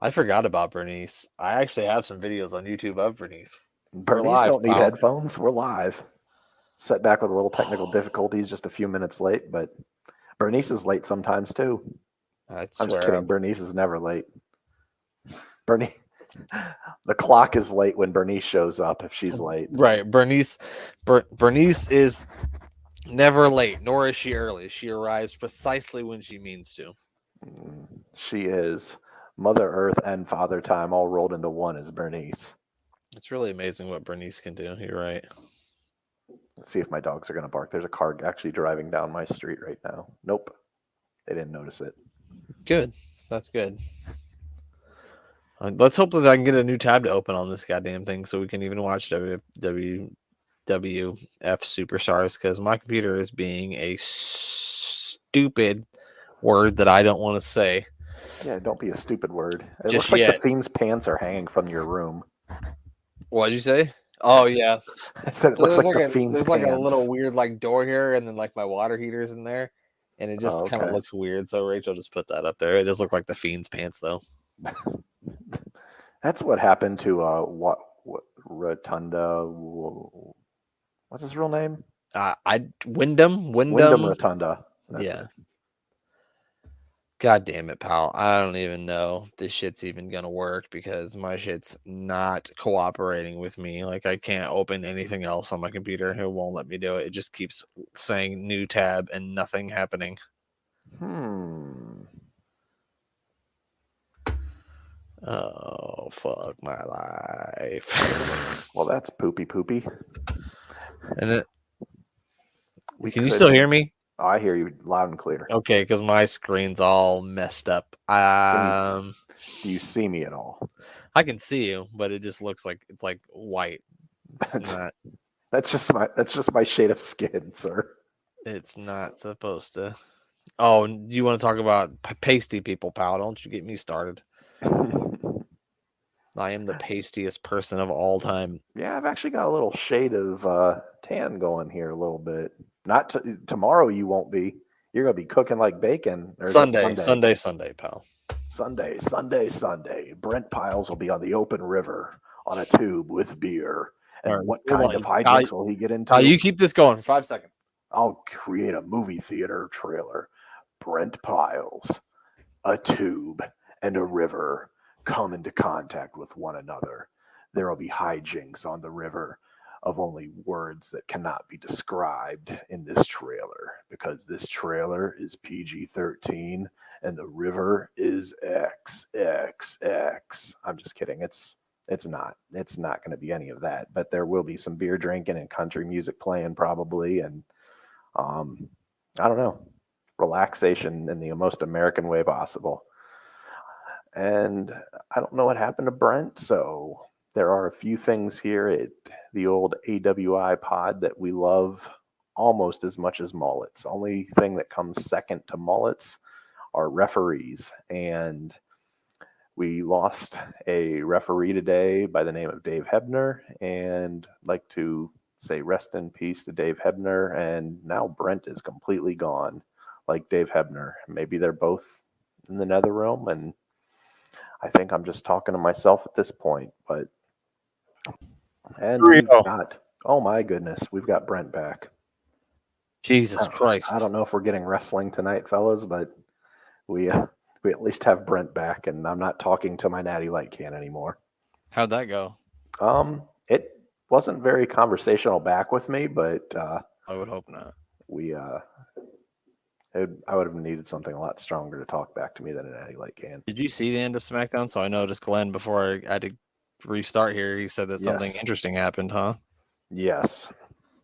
I forgot about Bernice. I actually have some videos on YouTube of Bernice. We're Bernice live, don't need pal. headphones. We're live. Set back with a little technical difficulties, just a few minutes late, but Bernice is late sometimes too. I I'm just swear. kidding. Bernice is never late. Bernice, the clock is late when Bernice shows up if she's late. Right. Bernice is never late, nor is she early. She arrives precisely when she means to. She is Mother Earth and Father Time all rolled into one as Bernice. It's really amazing what Bernice can do. You're right. Let's see if my dogs are going to bark. There's a car actually driving down my street right now. Nope. They didn't notice it. Good. That's good. Let's hope that I can get a new tab to open on this goddamn thing so we can even watch WWF Superstars because my computer is being a stupid word that I don't want to say. Yeah, don't be a stupid word. It Just looks like the yet. Fiend's pants are hanging from your room. What'd you say? Oh yeah. I said it looks There's like the Fiend's there's pants. like a little weird like door here, and then like my water heater's in there, and it just kind of Okay. looks weird. So Rachel just put that up there. It does look like the Fiend's pants though. That's what happened to what Rotunda. What's his real name? Wyndham Rotunda. That's yeah. it. God damn it, pal. I don't even know if this shit's even gonna work because my shit's not cooperating with me. Like I can't open anything else on my computer. It won't let me do it. It just keeps saying new tab and nothing happening. Oh fuck my life. Well, that's poopy. And it can you still hear me? Oh, I hear you loud and clear. Okay, because my screen's all messed up. Do you see me at all? I can see you, but it just looks like it's like white. It's not. That's just my shade of skin, sir. It's not supposed to. Oh, you want to talk about pasty people, pal? Don't you get me started. I am the pastiest person of all time. Yeah, I've actually got a little shade of tan going here a little bit. Not tomorrow. You won't be. You're gonna be cooking like bacon. Sunday, pal. Sunday. Brent Piles will be on the open river on a tube with beer. And Right, what kind of hijinks will he get into? You keep this going for 5 seconds. I'll create a movie theater trailer. Brent Piles, a tube, and a river come into contact with one another. There will be hijinks on the river of only words that cannot be described in this trailer because this trailer is PG-13 and the river is XXX. I'm just kidding. It's not going to be any of that, but there will be some beer drinking and country music playing probably, and I don't know, relaxation in the most American way possible. And I don't know what happened to Brent, so there are a few things here at the old AWI pod that we love almost as much as mullets. Only thing that comes second to mullets are referees. And we lost a referee today by the name of Dave Hebner, and I'd like to say rest in peace to Dave Hebner. And now Brent is completely gone, like Dave Hebner. Maybe they're both in the nether realm, and I think I'm just talking to myself at this point. But we've got, oh my goodness, we've got Brent back. Jesus Christ! I don't know if we're getting wrestling tonight, fellas, but we at least have Brent back, and I'm not talking to my Natty Light can anymore. How'd that go? It wasn't very conversational back with me, but I would hope not. I would have needed something a lot stronger to talk back to me than an Natty Light can. Did you see the end of SmackDown? So I noticed Glenn before I had to restart here. He said that something interesting happened, huh? Yes.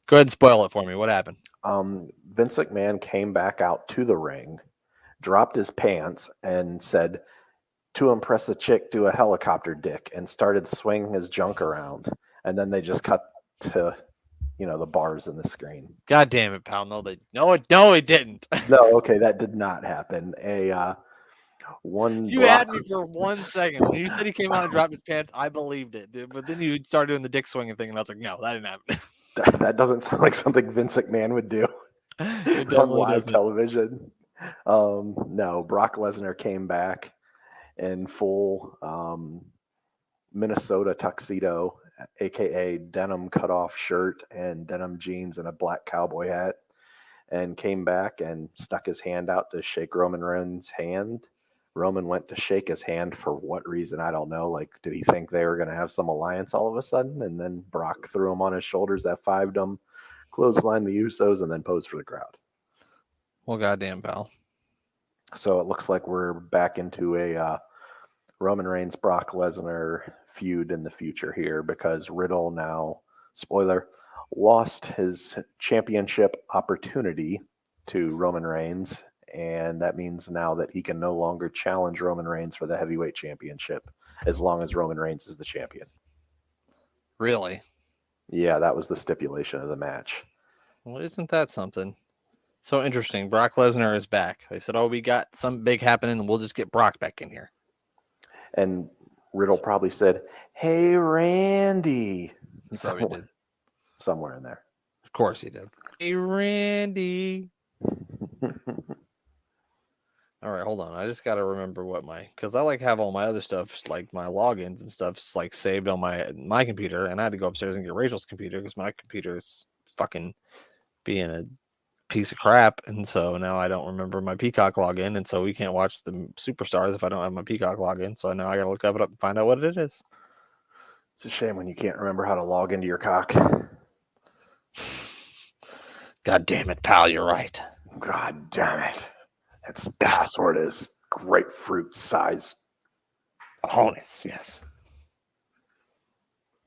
Go ahead and spoil it for me. What happened? Vince McMahon came back out to the ring, dropped his pants, and said, "To impress the chick, do a helicopter dick," and started swinging his junk around. And then they just cut to, the bars in the screen. God damn it, pal! No, it didn't. No, okay, that did not happen. You had me for 1 second when you said he came out and dropped his pants. I believed it, dude. But then you started doing the dick swinging thing, and I was like, no, that didn't happen. That doesn't sound like something Vince McMahon would do on live television. No, Brock Lesnar came back in full Minnesota tuxedo, aka denim cutoff shirt and denim jeans and a black cowboy hat, and came back and stuck his hand out to shake Roman Reigns' hand. Roman went to shake his hand for what reason? I don't know. Like, did he think they were going to have some alliance all of a sudden? And then Brock threw him on his shoulders, F5'd him, clotheslined the Usos, and then posed for the crowd. Well, goddamn, pal. So it looks like we're back into a Roman Reigns, Brock Lesnar feud in the future here because Riddle now, spoiler, lost his championship opportunity to Roman Reigns. And that means now that he can no longer challenge Roman Reigns for the heavyweight championship as long as Roman Reigns is the champion. Really? Yeah, that was the stipulation of the match. Well, isn't that something? So interesting. Brock Lesnar is back. They said, oh, we got some big happening, and we'll just get Brock back in here. And Riddle probably said, hey, Randy. He probably did. Somewhere in there. Of course he did. Hey, Randy. All right, hold on. I just got to remember what because I like have all my other stuff, like my logins and stuff, like saved on my computer, and I had to go upstairs and get Rachel's computer because my computer is fucking being a piece of crap, and so now I don't remember my Peacock login, and so we can't watch the Superstars if I don't have my Peacock login. So now I got to look it up and find out what it is. It's a shame when you can't remember how to log into your cock. God damn it, pal! You're right. God damn it. Its password is grapefruit size. Honest, yes.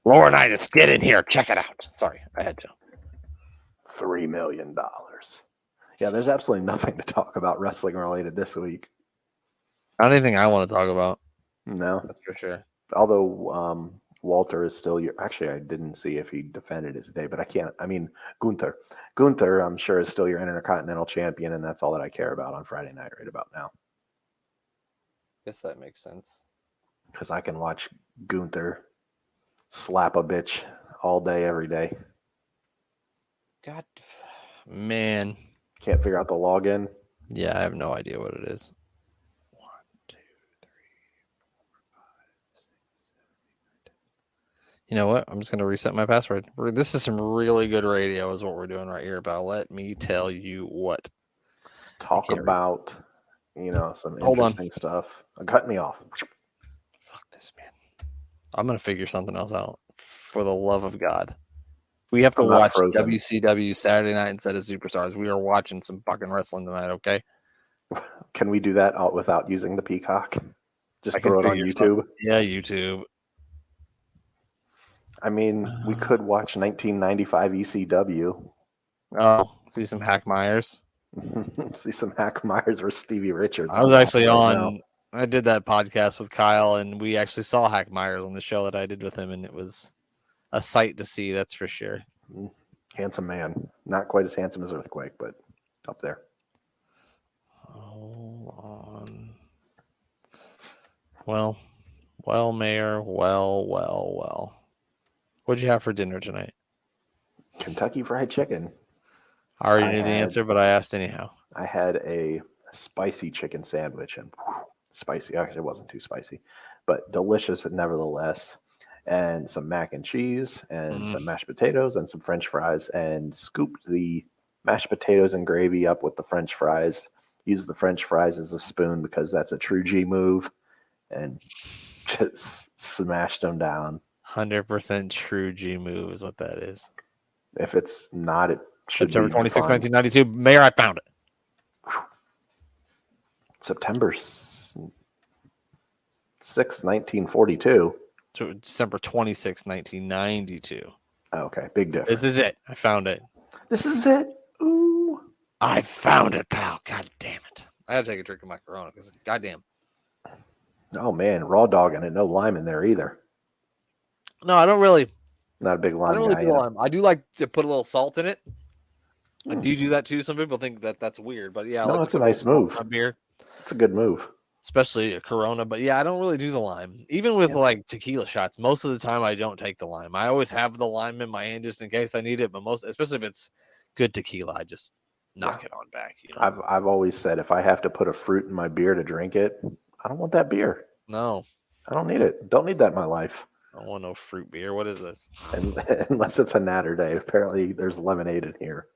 Laurinaitis, get in here. Check it out. Sorry, I had to. $3 million. Yeah, there's absolutely nothing to talk about wrestling related this week. Not anything I want to talk about. No. That's for sure. Although Walter is still your. Actually, I didn't see if he defended it today, but I can't. I mean, Gunther. Gunther, I'm sure, is still your Intercontinental Champion, and that's all that I care about on Friday night right about now. Guess that makes sense. Because I can watch Gunther slap a bitch all day, every day. God, man. Can't figure out the login. Yeah, I have no idea what it is. 1, 2, 3, 4, 5, 6, 7, 8, 9, 10. You know what? I'm just going to reset my password. This is some really good radio is what we're doing right here, pal. Let me tell you what. Talk about, some Hold interesting stuff. Cut me off. Fuck this, man. I'm going to figure something else out. For the love of God. We have to watch WCW Saturday night instead of Superstars. We are watching some fucking wrestling tonight, okay? Can we do that without using the Peacock? Just throw it on YouTube? Yeah, YouTube. I mean, we could watch 1995 ECW. Oh, see some Hack Myers. See some Hack Myers or Stevie Richards. I was actually on. I did that podcast with Kyle, and we actually saw Hack Myers on the show that I did with him, and it was a sight to see. That's for sure. Handsome man, not quite as handsome as Earthquake, but up there. Hold on. Well, Mayor. Well. What'd you have for dinner tonight? Kentucky Fried Chicken. I already knew the answer, but I asked anyhow. I had a spicy chicken sandwich, and spicy. Actually, it wasn't too spicy, but delicious nevertheless. And some mac and cheese, and some mashed potatoes, and some French fries, and scooped the mashed potatoes and gravy up with the French fries. Used the French fries as a spoon because that's a true G move, and just smashed them down. 100% true G move is what that is. If it's not, it should September be 26, 1992. Mayor, I found it. September 6, 1942. So December 26, 1992. Okay, big difference. This is it. I found it. This is it. Ooh. I found it, pal. God damn it. I had to take a drink of my Corona because goddamn. Oh, man. Raw dog and no lime in there either. No, I don't really. Not a big lime I don't really guy. do lime. I do like to put a little salt in it. I do that too. Some people think that that's weird, but yeah. No, it's a nice move. Beer. It's a good move. Especially a Corona, but yeah, I don't really do the lime. Even with like tequila shots, most of the time I don't take the lime. I always have the lime in my hand just in case I need it, but especially if it's good tequila, I just knock it on back. I've always said if I have to put a fruit in my beer to drink it, I don't want that beer. No, I don't need it. Don't need that in my life. I don't want no fruit beer. What is this? And unless it's a natter day. Apparently, there's lemonade in here.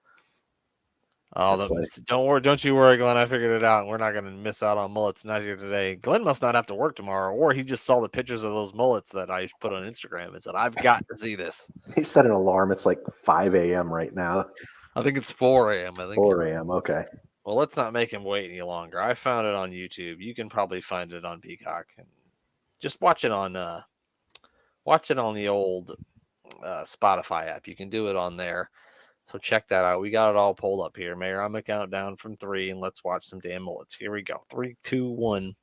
Oh, It's like don't worry, don't you worry, Glenn. I figured it out. We're not going to miss out on mullets. Not here today. Glenn must not have to work tomorrow, or he just saw the pictures of those mullets that I put on Instagram and said, "I've got to see this." he set an alarm. It's like 5 a.m. right now. I think it's 4 a.m. I think 4 you're right. a.m. Okay. Well, let's not make him wait any longer. I found it on YouTube. You can probably find it on Peacock, and just watch it on the old Spotify app. You can do it on there. So check that out. We got it all pulled up here, Mayor. I'm gonna count down from 3, and let's watch some damn mullets. Here we go. 3, 2, 1.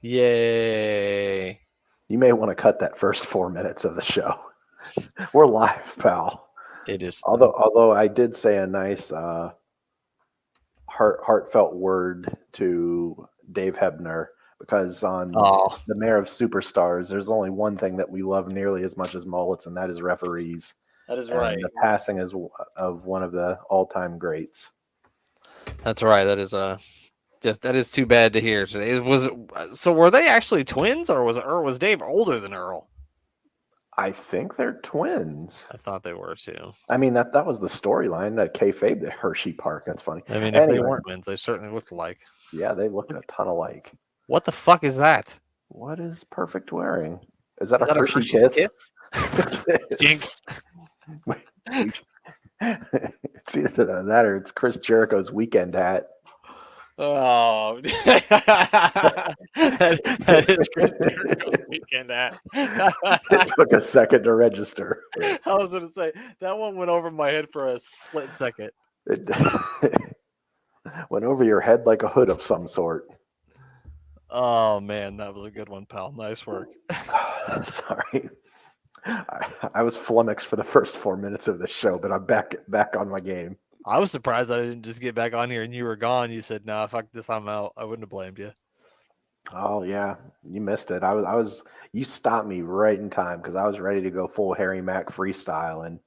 Yay! You may want to cut that first 4 minutes of the show. We're live, pal. It is. Although I did say a nice heartfelt word to Dave Hebner, because on the Mayor of Superstars, there's only one thing that we love nearly as much as mullets, and that is referees. That is and right. The passing is of one of the all-time greats. That's right. That is too bad to hear today. So were they actually twins, or was Dave older than Earl? I think they're twins. I thought they were too. I mean, that was the storyline, that kayfabe at Hershey Park. That's funny. I mean, if they weren't twins, they certainly looked alike. Yeah, they look a ton alike. What the fuck is that? What is Perfect wearing? Is that a Hershey kiss? Jinx. It's either that or it's Chris Jericho's weekend hat. Oh, that is Chris Jericho's weekend hat. It took a second to register. I was going to say, that one went over my head for a split second. It went over your head like a hood of some sort. Oh, man, that was a good one, pal. Nice work. Sorry. I was flummoxed for the first 4 minutes of the show, but I'm back on my game. I was surprised I didn't just get back on here and you were gone. You said, "Nah, fuck this, I'm out." I wouldn't have blamed you. Oh yeah, you missed it. You stopped me right in time because I was ready to go full Harry Mack freestyle, and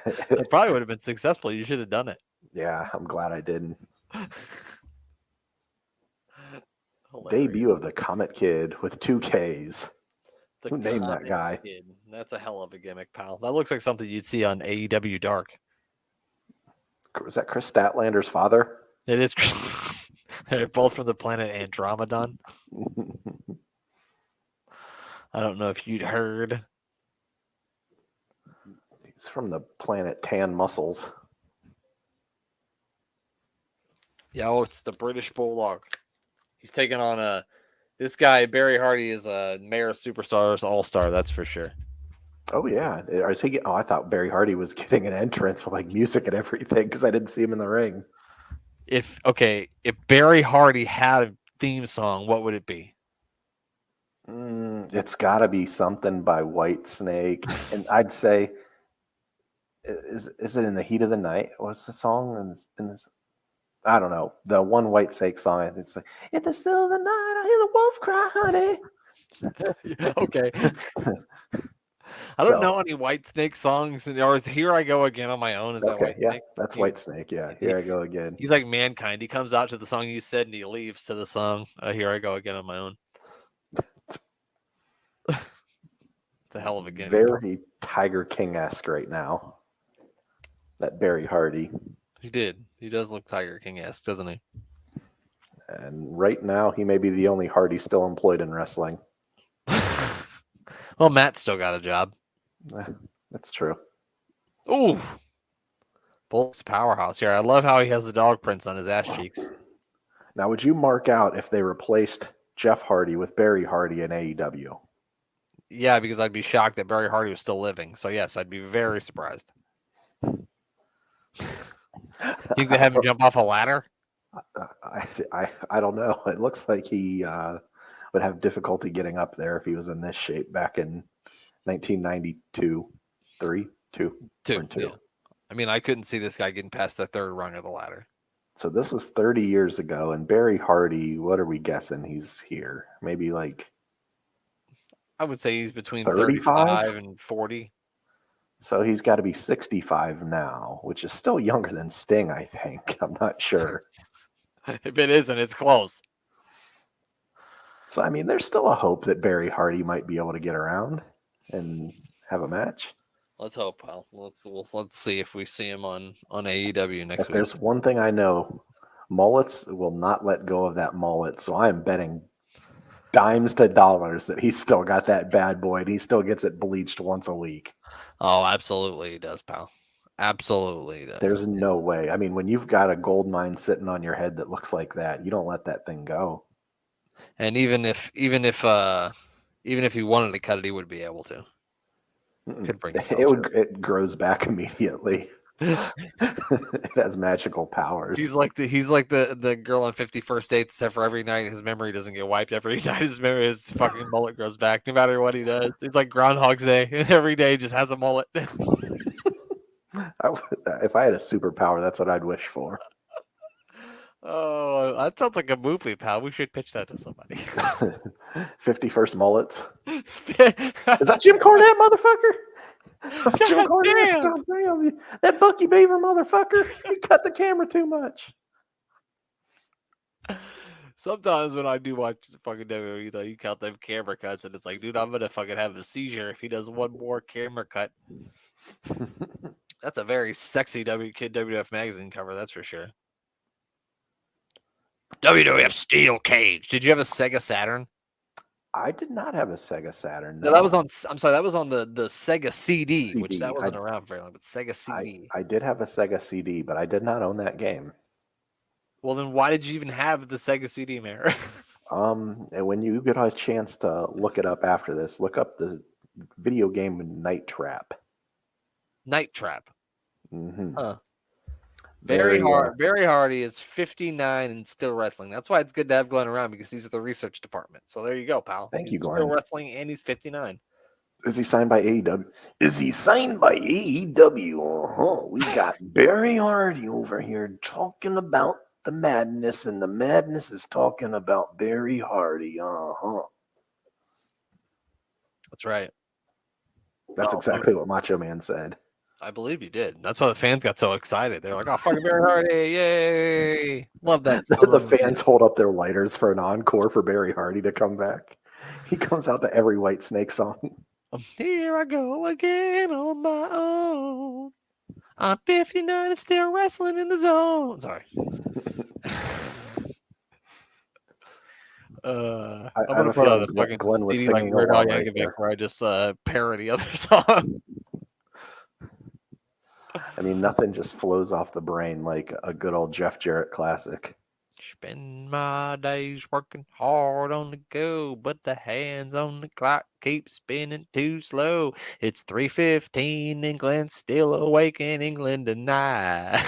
it probably would have been successful. You should have done it. Yeah, I'm glad I didn't. Debut of the Comet Kid with 2 Ks. Who named that guy? Kid. That's a hell of a gimmick, pal. That looks like something you'd see on AEW Dark. Was that Chris Statlander's father? It is. They're both from the planet Andromedon. I don't know if you'd heard. He's from the planet Tan Muscles. Yeah, it's the British Bulldog. He's taking on this guy, Barry Hardy, is a Mayor of Superstars All-Star, that's for sure. Oh, yeah. I thought Barry Hardy was getting an entrance with like music and everything because I didn't see him in the ring. If Barry Hardy had a theme song, what would it be? It's got to be something by Whitesnake. And I'd say, is it In the Heat of the Night? What's the song? In this? I don't know. The one Whitesnake song, it's like, in the still of the night, I hear the wolf cry, honey. Okay. I don't know any Whitesnake songs. Or is Here I Go Again on My Own? Is that Whitesnake? Yeah, that's Whitesnake. Yeah, Here I Go Again. He's like Mankind. He comes out to the song you said, and he leaves to the song Here I Go Again on My Own. It's a hell of a game. Very Tiger King-esque right now. That Barry Hardy. He did. He does look Tiger King-esque, doesn't he? And right now, he may be the only Hardy still employed in wrestling. Well, Matt's still got a job. That's true. Ooh. Bulk's powerhouse here. I love how he has the dog prints on his ass cheeks. Now, would you mark out if they replaced Jeff Hardy with Barry Hardy in AEW? Yeah, because I'd be shocked that Barry Hardy was still living. So, yes, I'd be very surprised. Think they have him jump off a ladder? I don't know. It looks like he would have difficulty getting up there if he was in this shape back in 1992. Two. Yeah. I mean, I couldn't see this guy getting past the third rung of the ladder. So this was 30 years ago, and Barry Hardy, what are we guessing he's here? Maybe like... I would say he's between 35 and 40. So he's got to be 65 now, which is still younger than Sting, I think. I'm not sure. If it isn't, it's close. So I mean, there's still a hope that Barry Hardy might be able to get around and have a match. Let's hope, pal. Let's see if we see him on AEW next If week. there's one thing I know, mullets will not let go of that mullet. So I am betting dimes to dollars that he's still got that bad boy and he still gets it bleached once a week. Oh, absolutely he does, pal. Absolutely he does. There's no way. I mean, when you've got a gold mine sitting on your head that looks like that, you don't let that thing go. And even if he wanted to cut it, he would be able to. Could bring It grows back immediately. It has magical powers. He's like the girl on 51st Dates, except for every night his memory doesn't get wiped. Every night his fucking mullet grows back, no matter what he does. It's like Groundhog's Day, and every day just has a mullet. If I had a superpower, that's what I'd wish for. Oh, that sounds like a movie, pal. We should pitch that to somebody. 51st Mullets. Is that Jim Cornette, motherfucker? Jim Cornette. God damn. That Bucky Beaver motherfucker. He cut the camera too much. Sometimes when I do watch fucking WWE, though, you count them camera cuts, and it's like, dude, I'm gonna fucking have a seizure if he does one more camera cut. That's a very sexy Kid WWF magazine cover, that's for sure. WWF Steel Cage. Did you have a Sega Saturn? I did not have a Sega Saturn. No, that was on. I'm sorry, that was on the Sega CD, which that wasn't around very long. But Sega CD. I did have a Sega CD, but I did not own that game. Well, then why did you even have the Sega CD, Mayor? And when you get a chance to look it up after this, look up the video game Night Trap. Night Trap. Mm-hmm. Huh. Barry Hardy is 59 and still wrestling. That's why it's good to have Glenn around, because he's at the research department. So there you go, pal. Thank you, Glenn. Still wrestling, and he's 59. Is he signed by AEW? Is he signed by AEW? We got Barry Hardy over here talking about the madness, and the madness is talking about Barry Hardy. That's right. That's exactly what Macho Man said. I believe you did. That's why the fans got so excited. They're like, "Oh, fucking Barry Hardy! Yay! Love that." The fans hold up their lighters for an encore for Barry Hardy to come back. He comes out to every White Snake song. Here I go again on my own. I'm 59 and still wrestling in the zone. Sorry. I'm gonna put on the fucking Glenn was CD like singing Weird Al along right Yankovic, there. where I just parody other songs. I mean, nothing just flows off the brain like a good old Jeff Jarrett classic. Spend my days working hard on the go, but the hands on the clock keep spinning too slow. It's 3:15, England's still awake in England tonight.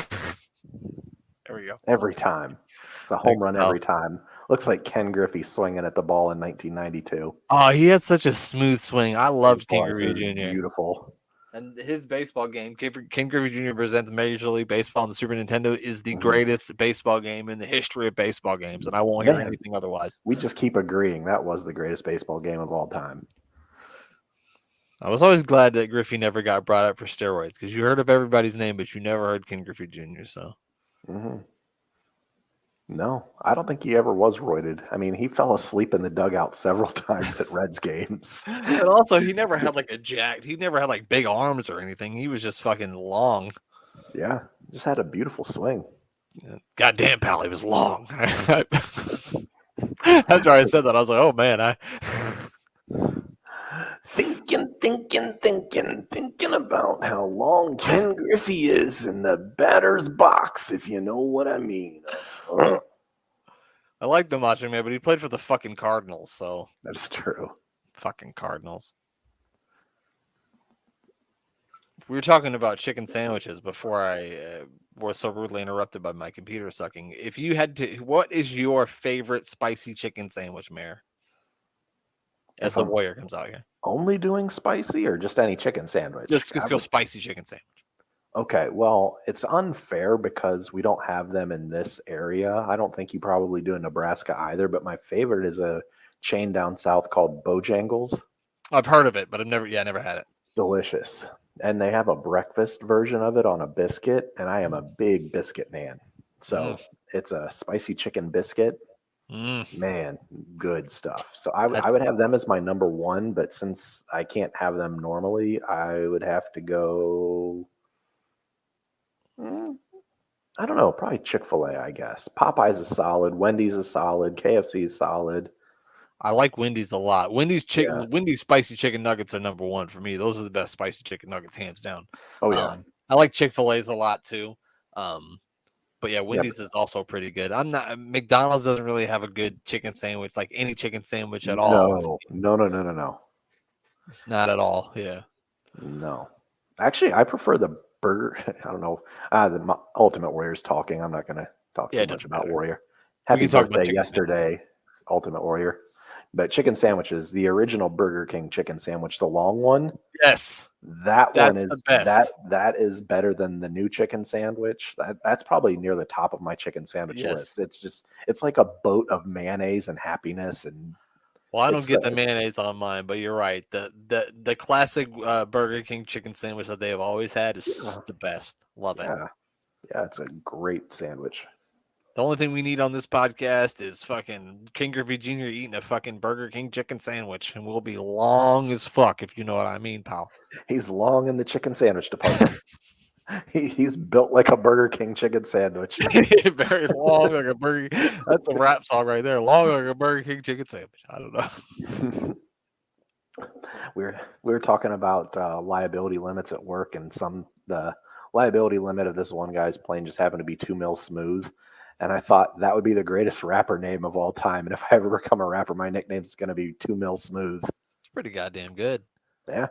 There we go. Every time. It's a home run every time. Looks like Ken Griffey swinging at the ball in 1992. Oh, he had such a smooth swing. I loved Ken Griffey Jr. Beautiful. And his baseball game, Ken Griffey Jr. presents Major League Baseball on the Super Nintendo, is the greatest baseball game in the history of baseball games, and I won't hear anything otherwise. We just keep agreeing that was the greatest baseball game of all time. I was always glad that Griffey never got brought up for steroids, because you heard of everybody's name, but you never heard Ken Griffey Jr., so. No, I don't think he ever was roided. I mean, he fell asleep in the dugout several times at Reds games. And also, he never had he never had like big arms or anything. He was just fucking long. Yeah, just had a beautiful swing. Goddamn, pal, he was long. After I said that, I was like, oh man, thinking about how long Ken Griffey is in the batter's box, if you know what I mean. I like the Macho Man, but he played for the fucking Cardinals, so. That's true. Fucking Cardinals. We were talking about chicken sandwiches before I was so rudely interrupted by my computer sucking. If you had to, what is your favorite spicy chicken sandwich, Mayor? As the Warrior comes out here. Only doing spicy or just any chicken sandwich? Let's go spicy chicken sandwich. Okay, well, it's unfair because we don't have them in this area. I don't think you probably do in Nebraska either, but my favorite is a chain down south called Bojangles. I've heard of it, but I've never had it. Delicious. And they have a breakfast version of it on a biscuit, and I am a big biscuit man. So it's a spicy chicken biscuit. Man, good stuff. So I That's would have them as my number one, but since I can't have them normally, I would have to go. I don't know, probably Chick-fil-A, I guess. Popeyes is solid. Wendy's is solid. KFC is solid. I like Wendy's a lot. Yeah. Wendy's spicy chicken nuggets are number one for me. Those are the best spicy chicken nuggets, hands down. Oh yeah. I like Chick-fil-A's a lot too. But yeah, Yeah, Wendy's is also pretty good. McDonald's doesn't really have a good chicken sandwich, like any chicken sandwich at all. no. Not at all. Yeah. No. Actually, I prefer the burger. I don't know. The Ultimate Warrior's talking. I'm not going to talk Yeah, too it much doesn't about matter. Warrior. We Happy can talk about birthday chicken yesterday, Ultimate Warrior. But chicken sandwiches, the original Burger King chicken sandwich, the long one, Yes. that one That's the is best. that is better than the new chicken sandwich. That's probably near the top of my chicken sandwich Yes. list. It's like a boat of mayonnaise and happiness, and Well, I don't it's get the mayonnaise on mine, but you're right. The classic Burger King chicken sandwich that they have always had is the best. Love it. Yeah, it's a great sandwich. The only thing we need on this podcast is fucking King Griffey Jr. eating a fucking Burger King chicken sandwich, and we'll be long as fuck, if you know what I mean, pal. He's long in the chicken sandwich department. He's built like a Burger King chicken sandwich. Very long like a Burger King. That's a rap song right there. Long like a Burger King chicken sandwich. I don't know. we were talking about liability limits at work, and the liability limit of this one guy's plane just happened to be 2 mil smooth. And I thought that would be the greatest rapper name of all time. And if I ever become a rapper, my nickname is going to be 2 mil smooth. It's pretty goddamn good. Yeah.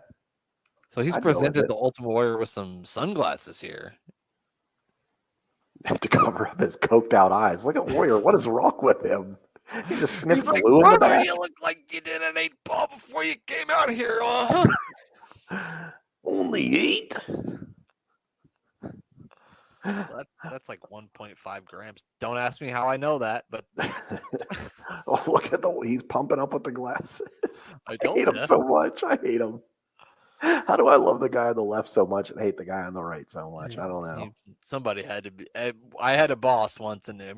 So he's presented the Ultimate Warrior with some sunglasses here to cover up his coked out eyes. Look at Warrior. What is wrong with him? He just sniffed glue in the back. You look like you did an 8-ball before you came out here. Only 8? That's like 1.5 grams. Don't ask me how I know that, but oh, look at he's pumping up with the glasses. I hate him so much. I hate him. How do I love the guy on the left so much and hate the guy on the right so much? I don't know. Somebody had to be. I had a boss once, and I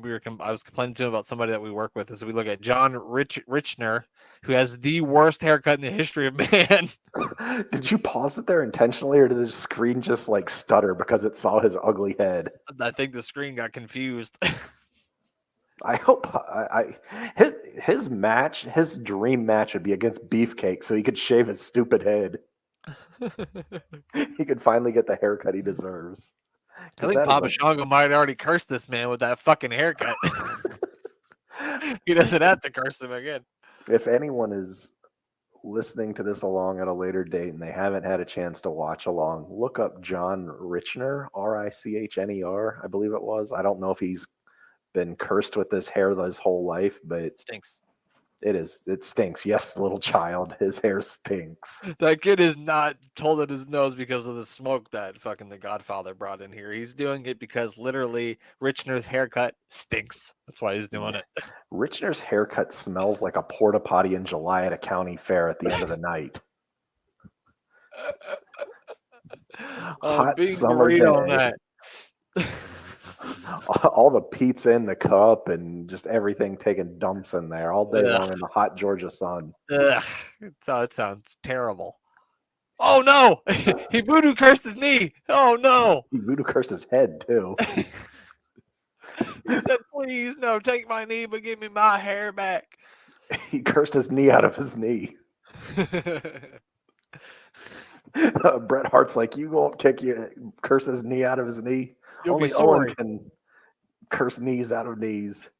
was complaining to him about somebody that we work with. As we look at John Richner, who has the worst haircut in the history of man. Did you pause it there intentionally, or did the screen just like stutter because it saw his ugly head? I think the screen got confused. I hope his dream match would be against Beefcake, so he could shave his stupid head. He could finally get the haircut he deserves. I think Papa Shango might already curse this man with that fucking haircut. He doesn't have to curse him again. If anyone is listening to this along at a later date and they haven't had a chance to watch along, look up John Richner, Richner, I believe it was. I don't know if he's been cursed with this hair his whole life, but it stinks. It stinks. Yes, little child, his hair stinks. That kid is not told at his nose because of the smoke that fucking the Godfather brought in here. He's doing it because literally Richner's haircut stinks. That's why he's doing it. Richner's haircut smells like a porta potty in July at a county fair at the end of the night. Hot being summer great day. on that. All the pizza in the cup and just everything taking dumps in there all day long in the hot Georgia sun. It sounds terrible. Oh no! He voodoo cursed his knee. Oh no! He voodoo cursed his head too. He said, "Please, no, take my knee, but give me my hair back." He cursed his knee out of his knee. Bret Hart's like, "You won't curse his knee out of his knee." You'll Only be sorry. Owen can curse knees out of knees.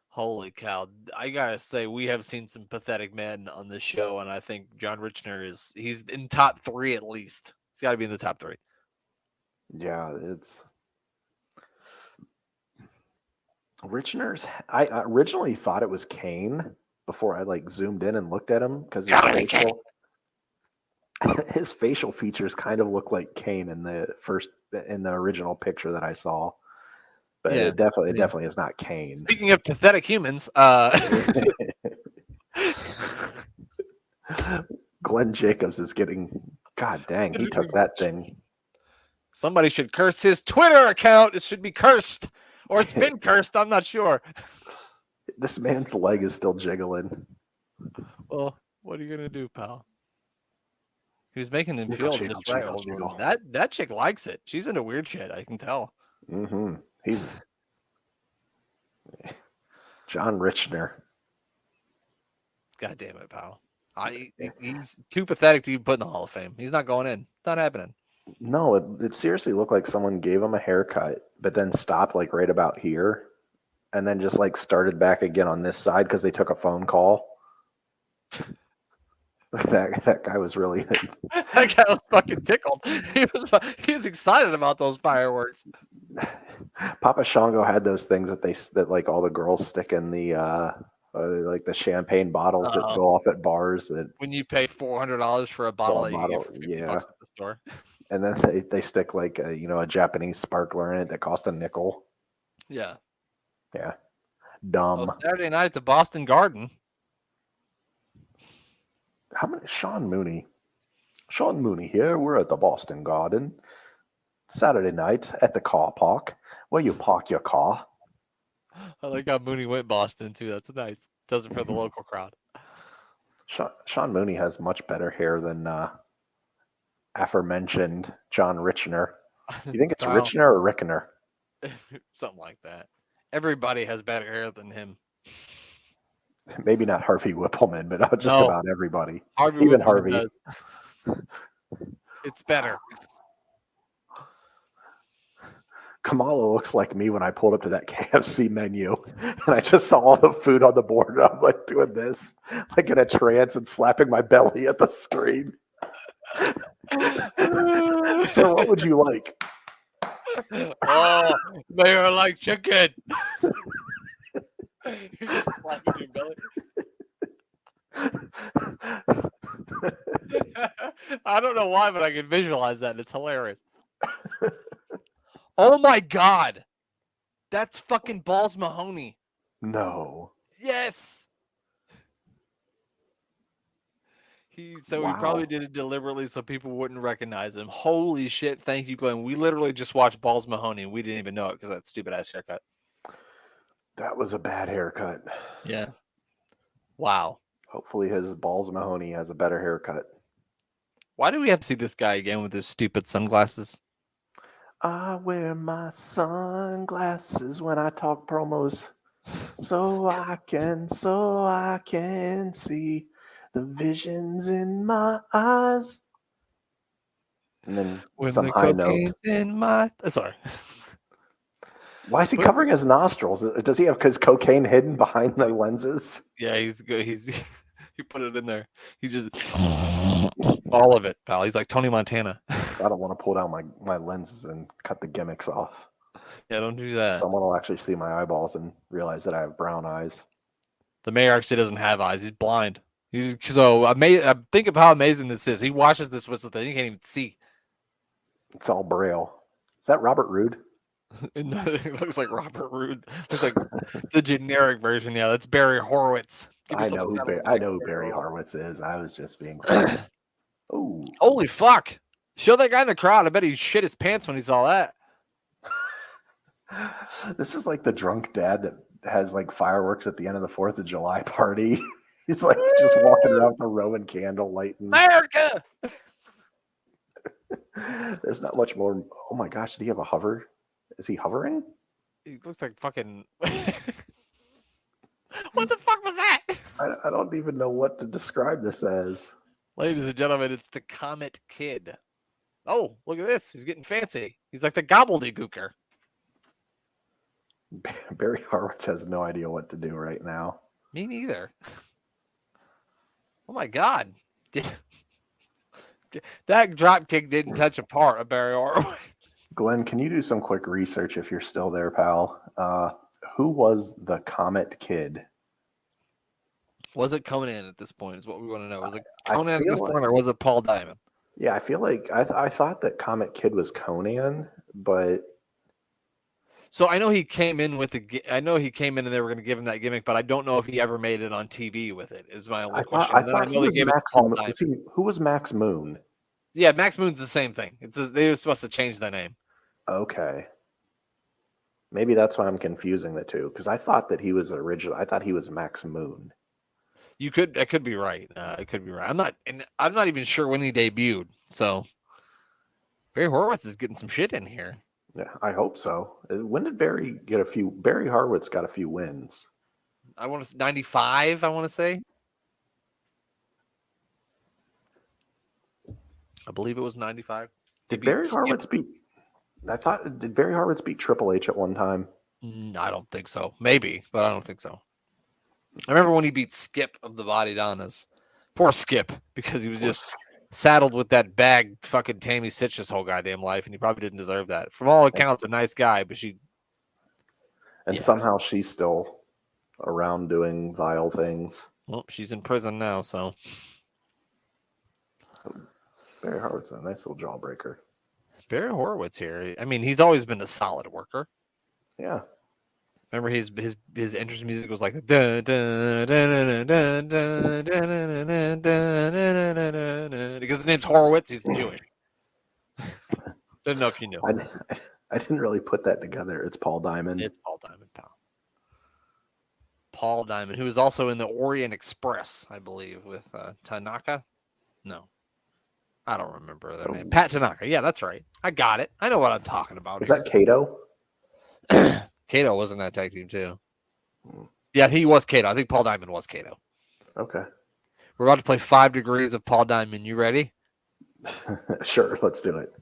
Holy cow. I gotta say, we have seen some pathetic men on this show, and I think John Richner he's in top 3 at least. He's got to be in the top 3. Yeah, it's Richner's. I originally thought it was Kane before I zoomed in and looked at him because his facial features kind of look like Kane in the original picture that I saw. But yeah, it definitely is not Kane. Speaking of pathetic humans, Glenn Jacobs is getting. God dang, he took that thing. Somebody should curse his Twitter account. It should be cursed, or it's been cursed. I'm not sure. This man's leg is still jiggling. Well, what are you gonna do, pal? He was making him Jiggle, feel jiggle, just right. jiggle, Although jiggle. that chick likes it. She's into weird shit. I can tell. Mm-hmm. He's John Richner. God damn it, pal. He's too pathetic to be put in the Hall of Fame. He's not going in. It's not happening. No, it seriously looked like someone gave him a haircut, but then stopped like right about here, and then just like started back again on this side because they took a phone call. That guy was really That guy was fucking tickled. He was excited about those fireworks. Papa Shango had those things that like all the girls stick in the like the champagne bottles that go off at bars that when you pay $400 for a bottle that you get for $50 yeah. at the store. And then they stick like a Japanese sparkler in it that cost a nickel. Yeah. Yeah. Dumb. Well, Saturday night at the Boston Garden. How many? Sean Mooney here. We're at the Boston Garden. Saturday night at the car park where you park your car. I like how Mooney went Boston too. That's nice. Does it for the local crowd. Sean Mooney has much better hair than aforementioned John Richner. You think it's Richner or Rickner? Something like that. Everybody has better hair than him. Maybe not Harvey Whippleman, but just about everybody. Even Harvey. Does. It's better. Kamala looks like me when I pulled up to that KFC menu and I just saw all the food on the board and I'm like doing this, like in a trance and slapping my belly at the screen. So what would you like? Oh, Mayor like chicken. You're just slapping your belly. I don't know why, but I can visualize that. It's hilarious. Oh my God. That's fucking Balls Mahoney. No. Yes. He probably did it deliberately so people wouldn't recognize him. Holy shit. Thank you, Glenn. We literally just watched Balls Mahoney and we didn't even know it because of that stupid ass haircut. That was a bad haircut. Yeah. Wow. Hopefully his Balls Mahoney has a better haircut. Why do we have to see this guy again with his stupid sunglasses? I wear my sunglasses when I talk promos so I can see the visions in my eyes. And then when some the high note. In my... Sorry. Why is he covering his nostrils? Does he have his cocaine hidden behind the lenses? Yeah, he's good. He put it in there. He just all of it, pal. He's like Tony Montana. I don't want to pull down my lenses and cut the gimmicks off. Yeah, don't do that. Someone will actually see my eyeballs and realize that I have brown eyes. The mayor actually doesn't have eyes. He's blind. So amazing. Think of how amazing this is. He watches this with something he can't even see. It's all braille. Is that Robert Roode? It looks like Robert Roode. Looks like the generic version. Yeah, that's Barry Horowitz. I know who Barry Horowitz is. I was just being. Oh, holy fuck! Show that guy in the crowd. I bet he shit his pants when he saw that. This is like the drunk dad that has like fireworks at the end of the 4th of July party. He's like just walking around with a Roman candle lighting. America! There's not much more. Oh my gosh, did he have a hover? Is he hovering? He looks like fucking... What the fuck was that? I don't even know what to describe this as. Ladies and gentlemen, it's the Comet Kid. Oh, look at this. He's getting fancy. He's like the gobbledygooker. Barry Horowitz has no idea what to do right now. Me neither. Oh my God. That drop kick didn't touch a part of Barry Horowitz. Glenn, can you do some quick research if you're still there, pal? Who was the Comet Kid? Was it Conan at this point is what we want to know. Was it Conan at this point or was it Paul Diamond? Yeah, I feel like I thought that Comet Kid was Conan, but... So I know he came in and they were going to give him that gimmick, but I don't know if he ever made it on TV with it. Is my only question. I thought he was Max Moon. Who was Max Moon? Yeah, Max Moon's the same thing. They were supposed to change the name. Okay. Maybe that's why I'm confusing the two, because I thought that he was original. I thought he was Max Moon. I could be right. I could be right. I'm not even sure when he debuted. So Barry Horowitz is getting some shit in here. Yeah, I hope so. When did Barry get a few? Barry Horowitz got a few wins. I want to 95. I want to say. I believe it was 95. Did Barry Horowitz beat? Did Barry Horowitz beat Triple H at one time? I don't think so. Maybe, but I don't think so. I remember when he beat Skip of the Body Donnas. Poor Skip, because he was just saddled with that bag fucking Tammy Sitch his whole goddamn life, and he probably didn't deserve that. From all accounts, a nice guy, but somehow she's still around doing vile things. Well, she's in prison now, so. Barry Horowitz, a nice little jawbreaker. Barry Horowitz here. I mean, he's always been a solid worker. Yeah. Remember his entrance music was like because his name's Horowitz. He's Jewish. Don't know if you knew. I didn't really put that together. It's Paul Diamond. It's Paul Diamond, pal. Paul Diamond, who was also in the Orient Express, I believe, with Tanaka. No, I don't remember their name. Pat Tanaka. Yeah, that's right. I got it. I know what I'm talking about. Is that Kato? Kato was in that tag team too. Yeah, he was Kato. I think Paul Diamond was Kato. Okay. We're about to play 5 Degrees of Paul Diamond. You ready? Sure, let's do it.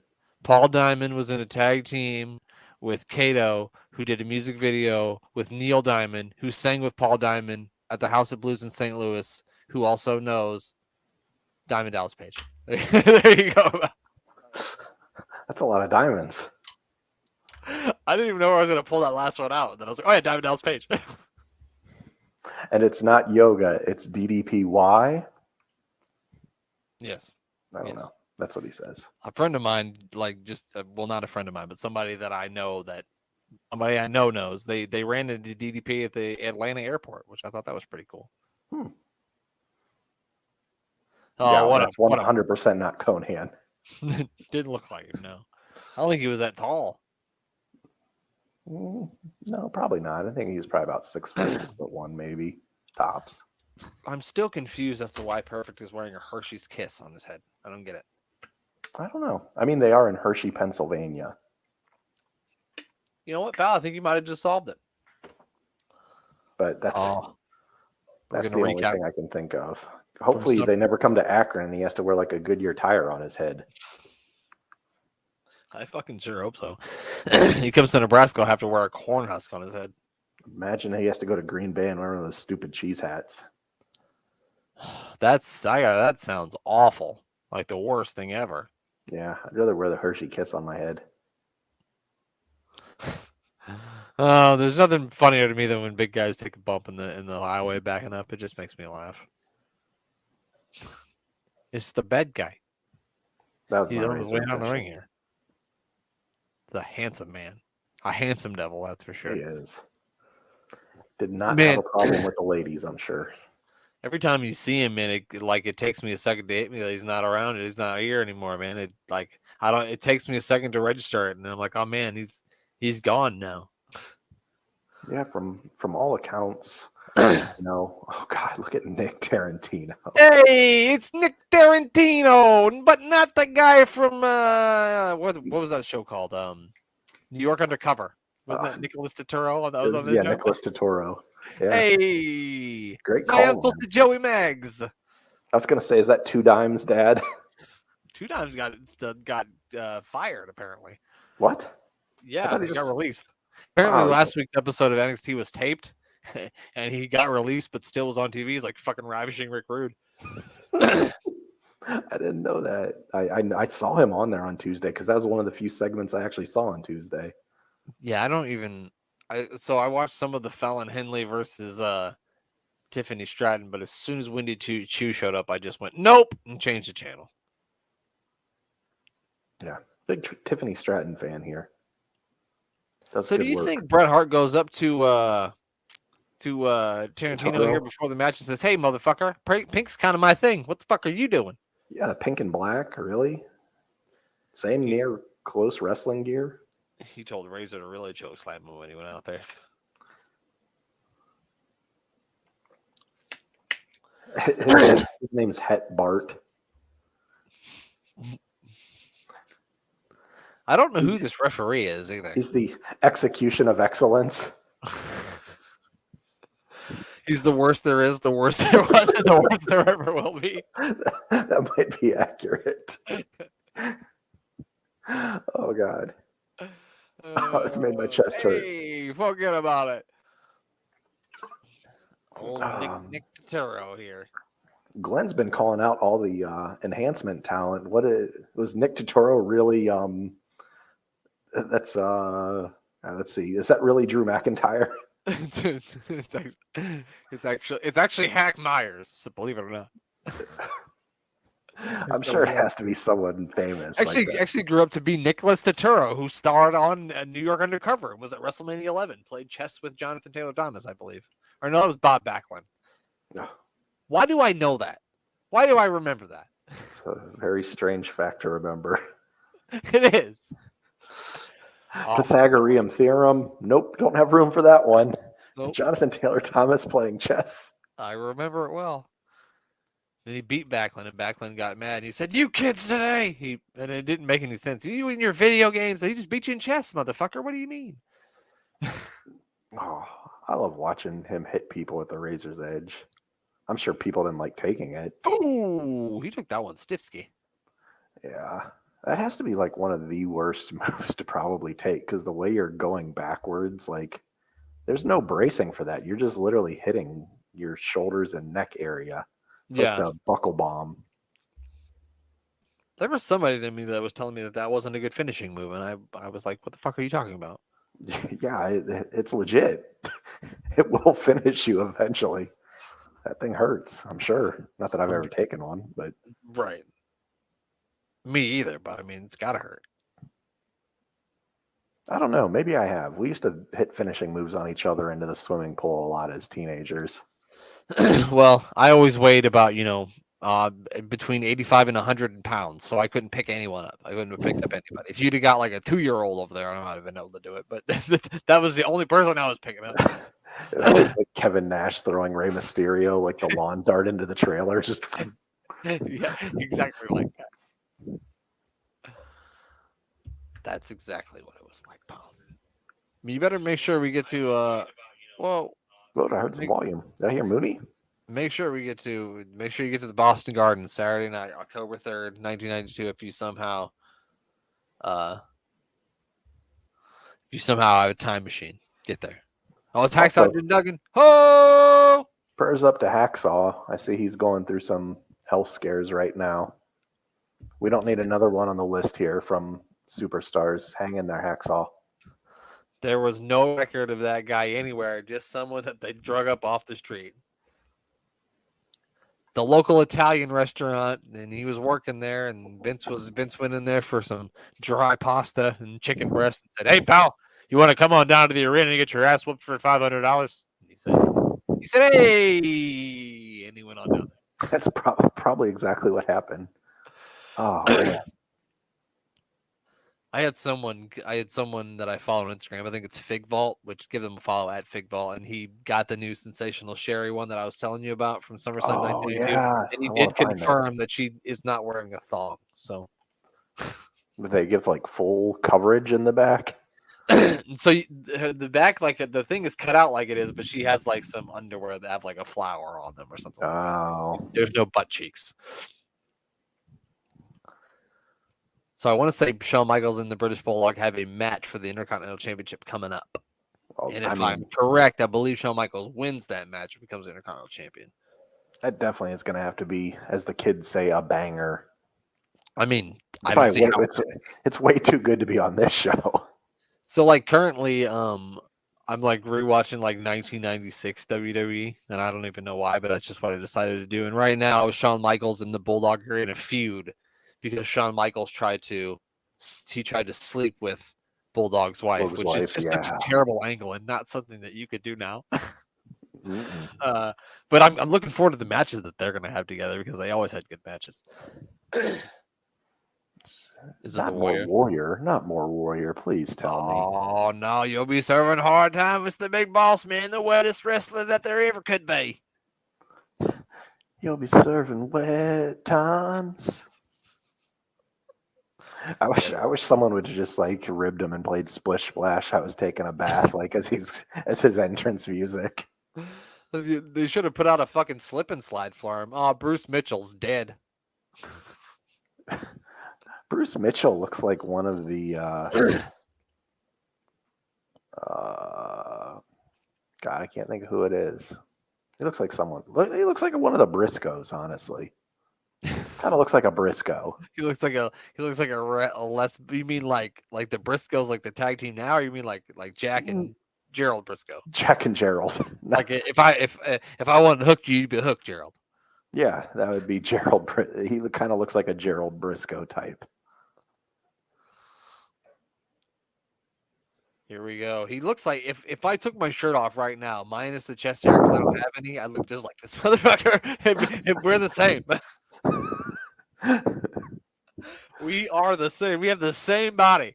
Paul Diamond was in a tag team with Kato, who did a music video with Neil Diamond, who sang with Paul Diamond at the House of Blues in St. Louis, who also knows Diamond Dallas Page. There you go. That's a lot of diamonds. I didn't even know I was going to pull that last one out. And then I was like, oh, yeah, Diamond Dallas Page. And it's not yoga, it's DDPY. Yes. I don't know. That's what he says. A friend of mine, like not a friend of mine, but somebody that I know somebody I know knows, they ran into DDP at the Atlanta airport, which I thought that was pretty cool. Oh, yeah, that's 100% not Conan. Didn't look like him, no. I don't think he was that tall. No, probably not. I think he was probably about 6'1", maybe tops. I'm still confused as to why Perfect is wearing a Hershey's Kiss on his head. I don't get it. I don't know. I mean, they are in Hershey, Pennsylvania. You know what, pal? I think you might have just solved it. But that's the only thing I can think of. Hopefully, they never come to Akron and he has to wear like a Goodyear tire on his head. I fucking sure hope so. He comes to Nebraska, he'll have to wear a corn husk on his head. Imagine he has to go to Green Bay and wear one of those stupid cheese hats. That sounds awful. Like the worst thing ever. Yeah, I'd rather wear the Hershey Kiss on my head. Oh, there's nothing funnier to me than when big guys take a bump in the highway backing up. It just makes me laugh. It's the bad guy. He's on his way down the ring here. It's a handsome man. A handsome devil, that's for sure. He is. Did not have a problem with the ladies, I'm sure. Every time you see him, man, it takes me a second to hit me that he's not around. He's not here anymore, man. It takes me a second to register it, and I'm like, oh man, he's gone now. Yeah, from all accounts, oh God, look at Nick Tarantino. Hey, it's Nick Tarantino, but not the guy from what was that show called? New York Undercover. Wasn't that Nicholas Turturro? That was on this show? Nicholas Turturro. Yeah. Hey, great call. My uncle to Joey Maggs. I was gonna say, is that Two Dimes dad? Two Dimes got fired apparently. What? Yeah, he got released. Apparently, last week's episode of NXT was taped, and he got released, but still was on TV. He's like fucking ravishing Rick Rude. I didn't know that. I saw him on there on Tuesday because that was one of the few segments I actually saw on Tuesday. Yeah, I watched some of the Fallon Henley versus Tiffany Stratton, but as soon as Wendy Chu showed up, I just went nope and changed the channel. Yeah, big Tiffany Stratton fan here. So do you think Bret Hart goes up to Tarantino here before the match and says, "Hey, motherfucker, pink's kind of my thing. What the fuck are you doing?" Yeah, pink and black, really? Same near close wrestling gear. He told Razor to really choke slam him when he went out there. His name's Het Bart. I don't know who this referee is either. He's the execution of excellence. He's the worst there is, the worst there was, and the worst there ever will be. That might be accurate. Oh God. It's made my chest hurt. Hey, forget about it. Old Nick Turturro here. Glenn's been calling out all the enhancement talent. Was Nick Turturro really? Let's see. Is that really Drew McIntyre? It's actually Hack Myers. So believe it or not. I'm sure it has to be someone famous. Actually grew up to be Nicholas Turturro, who starred on New York Undercover and was at WrestleMania 11. Played chess with Jonathan Taylor Thomas, I believe. Or no, that was Bob Backlund. Why do I know that? Why do I remember that? It's a very strange fact to remember. It is. Pythagorean theorem. Nope, don't have room for that one. Nope. Jonathan Taylor Thomas playing chess. I remember it well. And he beat Backlund, and Backlund got mad. He said, "You kids today!" And it didn't make any sense. You in your video games? He just beat you in chess, motherfucker. What do you mean? Oh, I love watching him hit people at the razor's edge. I'm sure people didn't like taking it. Oh, he took that one stiffsky. Yeah, that has to be like one of the worst moves to probably take because the way you're going backwards, like there's no bracing for that. You're just literally hitting your shoulders and neck area. It's like the buckle bomb. There was somebody to me that was telling me that wasn't a good finishing move, and I was like, "What the fuck are you talking about?" Yeah, it's legit. It will finish you eventually. That thing hurts, I'm sure. Not that I've ever taken one, but right. Me either, but I mean, it's gotta hurt. I don't know. Maybe I have. We used to hit finishing moves on each other into the swimming pool a lot as teenagers. Well, I always weighed about, between 85 and 100 pounds, so I couldn't pick anyone up. I couldn't have picked up anybody. If you'd have got like a 2-year-old over there, I might have been able to do it, but that was the only person I was picking up. That was like Kevin Nash throwing Rey Mysterio like the lawn dart into the trailer. Just yeah, exactly like that. That's exactly what it was like, pal. You better make sure we get to I heard some volume. Did I hear Mooney? Make sure you get to the Boston Garden Saturday night, October 3rd, 1992. If you somehow have a time machine, get there. Oh, it's Hacksaw Jim Duggan. Ho! Prayers up to Hacksaw. I see he's going through some health scares right now. We don't need another one on the list here from superstars. Hang in there, Hacksaw. There was no record of that guy anywhere, just someone that they drug up off the street. The local Italian restaurant, and he was working there, and Vince went in there for some dry pasta and chicken breast and said, "Hey, pal, you want to come on down to the arena and get your ass whooped for $500?" He said, "Hey," and he went on down there. That's probably exactly what happened. Oh man. I had someone that I follow on Instagram. I think it's Fig Vault, which give them a follow at Fig Vault, and he got the new Sensational Sherry one that I was telling you about from SummerSlam 1982. Yeah. And he did confirm that she is not wearing a thong. So they give like full coverage in the back. So the back, like the thing is cut out like it is, but she has like some underwear that have like a flower on them or something. Oh. There's no butt cheeks. So I want to say Shawn Michaels and the British Bulldog have a match for the Intercontinental Championship coming up. And if I'm correct, I believe Shawn Michaels wins that match and becomes Intercontinental Champion. That definitely is going to have to be, as the kids say, a banger. I mean, it's way too good to be on this show. So like currently, I'm like rewatching like 1996 WWE, and I don't even know why, but that's just what I decided to do. And right now, Shawn Michaels and the Bulldog are in a feud because Shawn Michaels tried to sleep with Bulldog's wife, which is just such a terrible angle and not something that you could do now. But I'm looking forward to the matches that they're going to have together because they always had good matches. Is it the Not more Warrior? warrior. Not more warrior. Please tell me. Oh no, you'll be serving hard time. It's the Big Boss Man, the wettest wrestler that there ever could be. You'll be serving wet times. I wish someone would just like ribbed him and played Splish Splash. I was taking a bath like as his entrance music. They should have put out a fucking slip and slide for him. Oh, Bruce Mitchell's dead. Bruce Mitchell looks like one of the God, I can't think of who it is. He looks like someone. He looks like one of the Briscoes, honestly. Kind of looks like a Briscoe. He looks like a less. You mean like the Briscoes, like the tag team now, or you mean like Jack and Gerald Briscoe? Jack and Gerald. Like if I wanted to hook you, you'd be hooked, Gerald. Yeah, that would be Gerald. He kind of looks like a Gerald Briscoe type. Here we go. He looks like if I took my shirt off right now, minus the chest hair because I don't have any, I look just like this motherfucker. And we're the same. We are the same. We have the same body.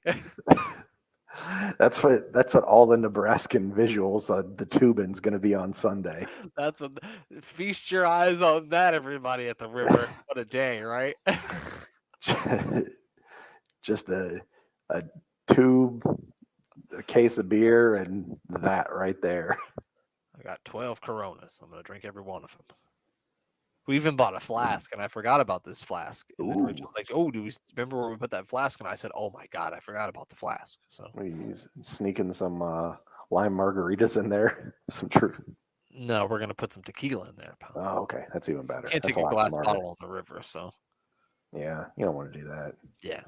That's what all the Nebraskan visuals the Tubin's going to be on Sunday. That's what. Feast your eyes on that, everybody at the river. What a day, right? Just a tube, a case of beer, and that right there. I got 12 Coronas. I'm gonna drink every one of them. We even bought a flask, and I forgot about this flask. And then Rich was like, "Oh, do we remember where we put that flask?" And I said, "Oh my god, I forgot about the flask." So he's sneaking some lime margaritas in there. Some true. No, we're gonna put some tequila in there, pal. Oh, okay, that's even better. Can't take a glass bottle on the river, so yeah, you don't want to do that. Yeah,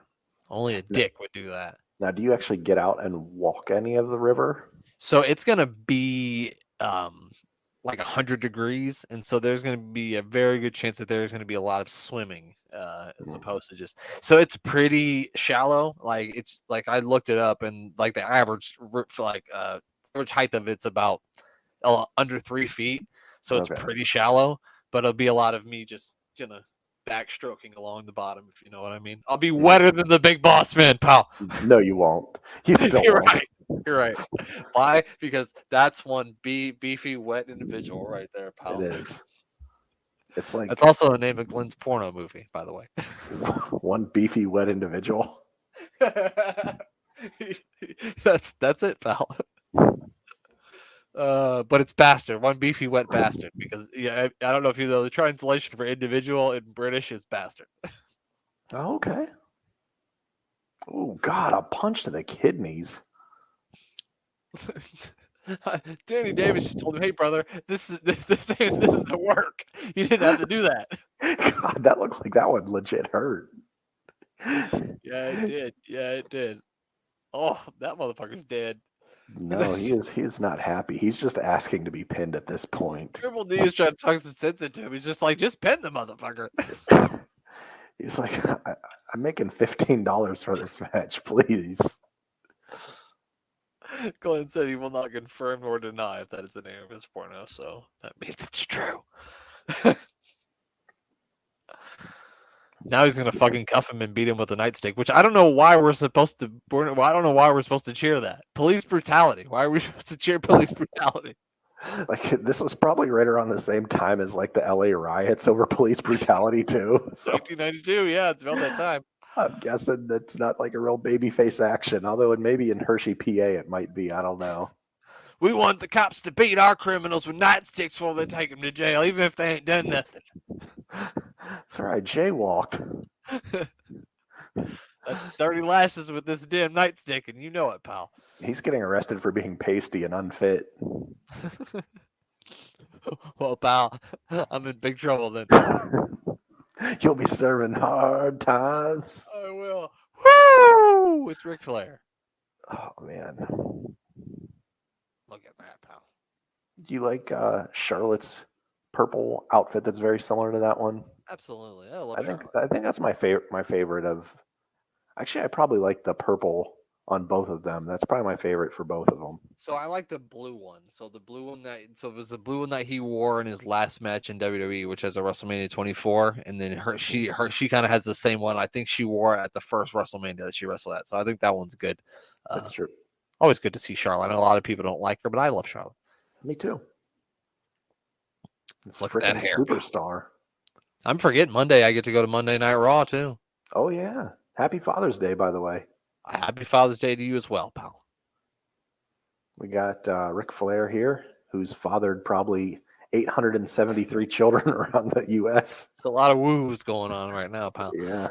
only a dick would do that. Now, do you actually get out and walk any of the river? So it's gonna be like 100 degrees, and so there's going to be a very good chance that there's going to be a lot of swimming as opposed to just. So it's pretty shallow. Like it's like I looked it up, and like the average average height of it's about under 3 feet. So it's pretty shallow, but it'll be a lot of me just gonna backstroking along the bottom, if you know what I mean. I'll be wetter than the Big Boss Man, pal. No, you won't. You still won't. Right. You're right. Why? Because that's one beefy, wet individual right there, pal. It is. It's like that's also the name of Glenn's porno movie, by the way. One beefy, wet individual. That's it, pal. But it's bastard. One beefy, wet bastard. Because I don't know if you know the translation for individual in British is bastard. Oh, okay. Oh God, a punch to the kidneys. Danny Davis just told him, "Hey, brother, this is a work. You didn't have to do that." God, that looked like that one legit hurt. Yeah, it did. Oh, that motherfucker's dead. No, he is not happy. He's just asking to be pinned at this point. Triple D is trying to talk some sense into him. He's just like, just pin the motherfucker. He's like, I'm making $15 for this match, please. Glenn said he will not confirm nor deny if that is the name of his porno, so that means it's true. Now he's gonna fucking cuff him and beat him with a nightstick, which I don't know why we're supposed to. I don't know why we're supposed to cheer that. Police brutality. Why are we supposed to cheer police brutality? Like this was probably right around the same time as like the LA riots over police brutality too. So 1992, yeah, it's about that time. I'm guessing that's not like a real babyface action, although it maybe in Hershey, PA, it might be. I don't know. We want the cops to beat our criminals with nightsticks before they take them to jail, even if they ain't done nothing. It's all right. Jaywalked. That's 30 lashes with this damn nightstick, and you know it, pal. He's getting arrested for being pasty and unfit. Well, pal, I'm in big trouble then. You'll be serving hard times. I will. Woo! It's Ric Flair. Oh, man. Look at that, pal. Do you like Charlotte's purple outfit that's very similar to that one? Absolutely. I think that's my favorite of. Actually, I probably like the purple on both of them. That's probably my favorite for both of them. So I like the blue one. So the blue one it was the blue one that he wore in his last match in WWE, which has a WrestleMania 24, and then she kind of has the same one. I think she wore it at the first WrestleMania that she wrestled at. So I think that one's good. That's true. Always good to see Charlotte. I know a lot of people don't like her, but I love Charlotte. Me too. It's Look at that freaking hair. superstar. I'm forgetting Monday. I get to go to Monday Night Raw too. Oh yeah. Happy Father's Day, by the way. Happy Father's Day to you as well, pal. We got Ric Flair here, who's fathered probably 873 children around the U.S. There's a lot of woos going on right now, pal. Yeah.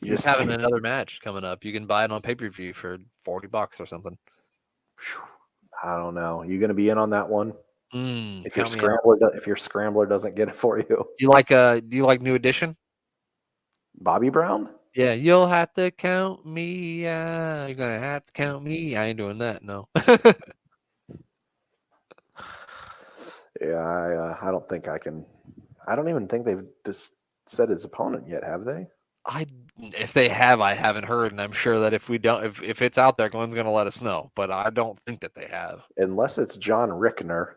He's having another match coming up. You can buy it on pay-per-view for $40 or something. I don't know. You going to be in on that one? If your scrambler doesn't get it for you. Do you like New Edition? Bobby Brown? Yeah, you'll have to count me. You're gonna have to count me. I ain't doing that. No. Yeah, I don't think I can. I don't even think they've just said his opponent yet, have they? If they have, I haven't heard, and I'm sure that if we don't, if it's out there, Glenn's gonna let us know. But I don't think that they have, unless it's John Rickner.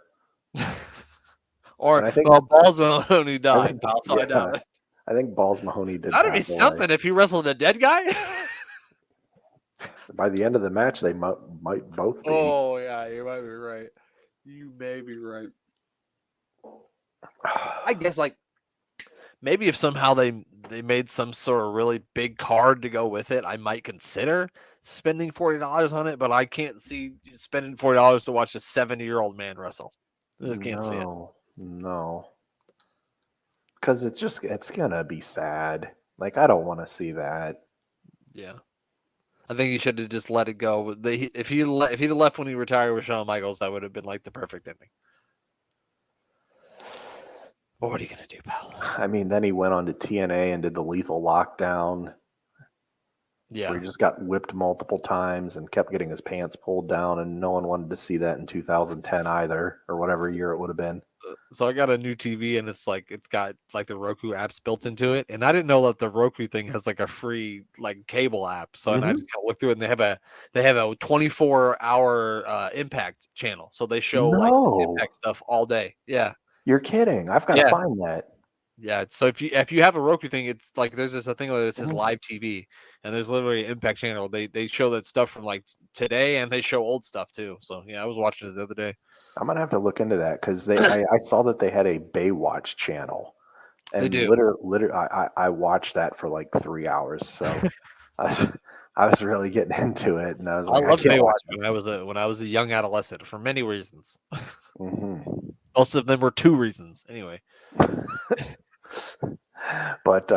Or Balls Mahoney died. I doubt it. I think Balls Mahoney did. That'd be something if he wrestled a dead guy. By the end of the match, they might both be. Oh yeah, you might be right. You may be right. I guess maybe if somehow they made some sort of really big card to go with it, I might consider spending $40 on it. But I can't see spending $40 to watch a 70-year-old man wrestle. I just can't see it. No. Because it's gonna be sad. Like, I don't want to see that. Yeah, I think he should have just let it go. If he'd left when he retired with Shawn Michaels, that would have been like the perfect ending. But what are you gonna do, pal? I mean, then he went on to TNA and did the Lethal Lockdown. Yeah, where he just got whipped multiple times and kept getting his pants pulled down, and no one wanted to see that in 2010 either, or whatever year it would have been. So I got a new TV, and it's got like the Roku apps built into it, and I didn't know that the Roku thing has like a free like cable app. So and I just kind of looked through it, and they have a 24-hour Impact channel, so they show like Impact stuff all day. Yeah, you're kidding. I've got to find that. Yeah, so if you have a Roku thing, it's like there's a thing that says live TV, and there's literally an Impact channel. They show that stuff from like today, and they show old stuff too. So yeah, I was watching it the other day. I'm gonna have to look into that because I saw that they had a Baywatch channel, and they do. Literally, I watched that for like 3 hours. So I was really getting into it, and I was like, I loved Baywatch when I was a young adolescent for many reasons. Most of them were 2 reasons, anyway. But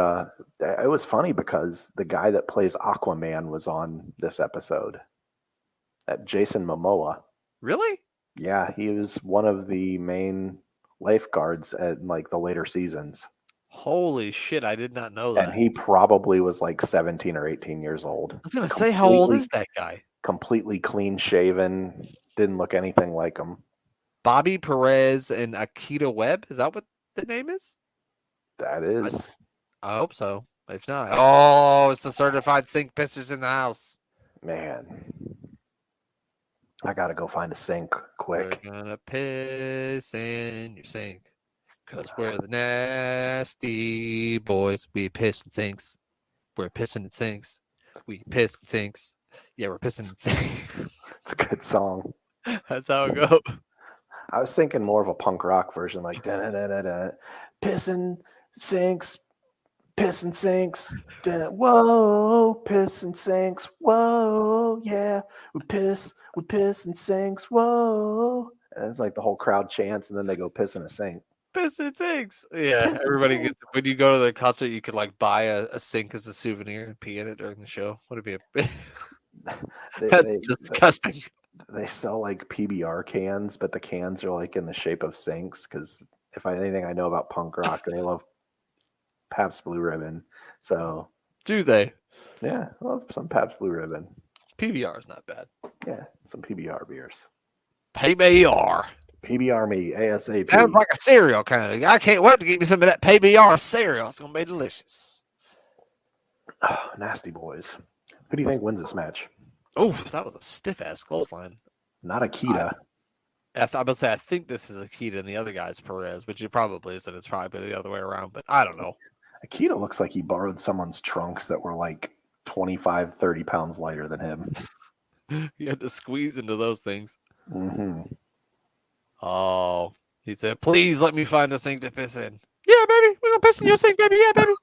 it was funny because the guy that plays Aquaman was on this episode. That Jason Momoa. Really? Yeah, he was one of the main lifeguards at like the later seasons. Holy shit, I did not know that. And he probably was like 17 or 18 years old. I was going to say, how old is that guy? Completely clean shaven, didn't look anything like him. Bobby Perez and Akita Webb, is that what the name is? That is. I hope so. If not, oh, it's the certified sink pissers in the house. Man, I gotta go find a sink quick. We're gonna piss in your sink, cause we're the nasty boys. We piss in sinks. We're pissing in sinks. We piss in sinks. Yeah, we're pissing in sinks. It's a good song. That's how it goes. I was thinking more of a punk rock version, like da-da-da-da-da. Pissing sinks, pissing sinks. Whoa, pissing sinks. Whoa, yeah, we piss in sinks. Whoa, and it's like the whole crowd chants, and then they go piss in a sink. Piss in sinks. Yeah, everybody gets. When you go to the concert, you could like buy a sink as a souvenir and pee in it during the show. Would it be That's disgusting. They sell like PBR cans, but the cans are like in the shape of sinks. Because if anything I know about punk rock, they love Pabst Blue Ribbon. So do they? Yeah, I love some Pabst Blue Ribbon. PBR is not bad. Yeah, some PBR beers. PBR. PBR me ASAP. Sounds like a cereal kind of. I can't wait to get me some of that PBR cereal. It's gonna be delicious. Oh, nasty boys. Who do you think wins this match? Oof, that was a stiff ass clothesline. Not Akita. I'm about to say I think this is Akita and the other guy's Perez, which it probably isn't. It's probably the other way around, but I don't know. Akita looks like he borrowed someone's trunks that were like 25, 30 pounds lighter than him. You had to squeeze into those things. Mm-hmm. Oh, he said, "Please let me find a sink to piss in." Yeah, baby, we're gonna piss in your sink, baby. Yeah, baby.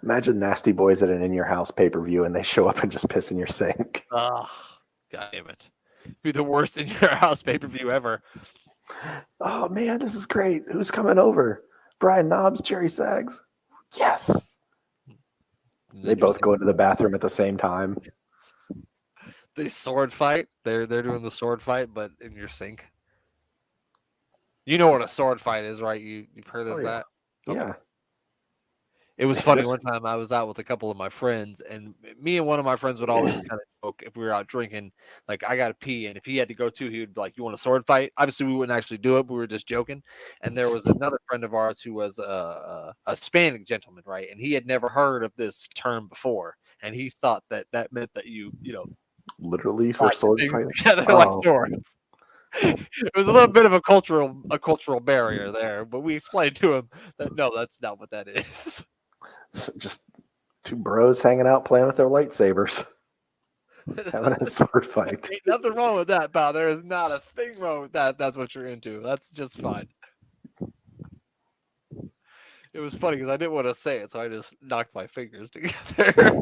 Imagine Nasty Boys at an In Your House pay-per-view and they show up and just piss in your sink. Oh, God damn it. Be the worst In Your House pay-per-view ever. Oh, man, this is great. Who's coming over? Brian Knobs, Jerry Sags. Yes. They both go into the bathroom at the same time. They sword fight. They're doing the sword fight, but in your sink. You know what a sword fight is, right? You've heard of that? Okay. Yeah. It was funny one time I was out with a couple of my friends, and me and one of my friends would always kind of joke if we were out drinking, like I got to pee, and if he had to go too, he would be like, "You want a sword fight?" Obviously, we wouldn't actually do it, but we were just joking. And there was another friend of ours who was a Hispanic gentleman, right? And he had never heard of this term before, and he thought that meant that you literally for sword fighting together like swords. It was a little bit of a cultural barrier there, but we explained to him that no, that's not what that is. Just two bros hanging out playing with their lightsabers, having a sword fight. Ain't nothing wrong with that, pal. There is not a thing wrong with that. That's what you're into. That's just fine. It was funny because I didn't want to say it, so I just knocked my fingers together.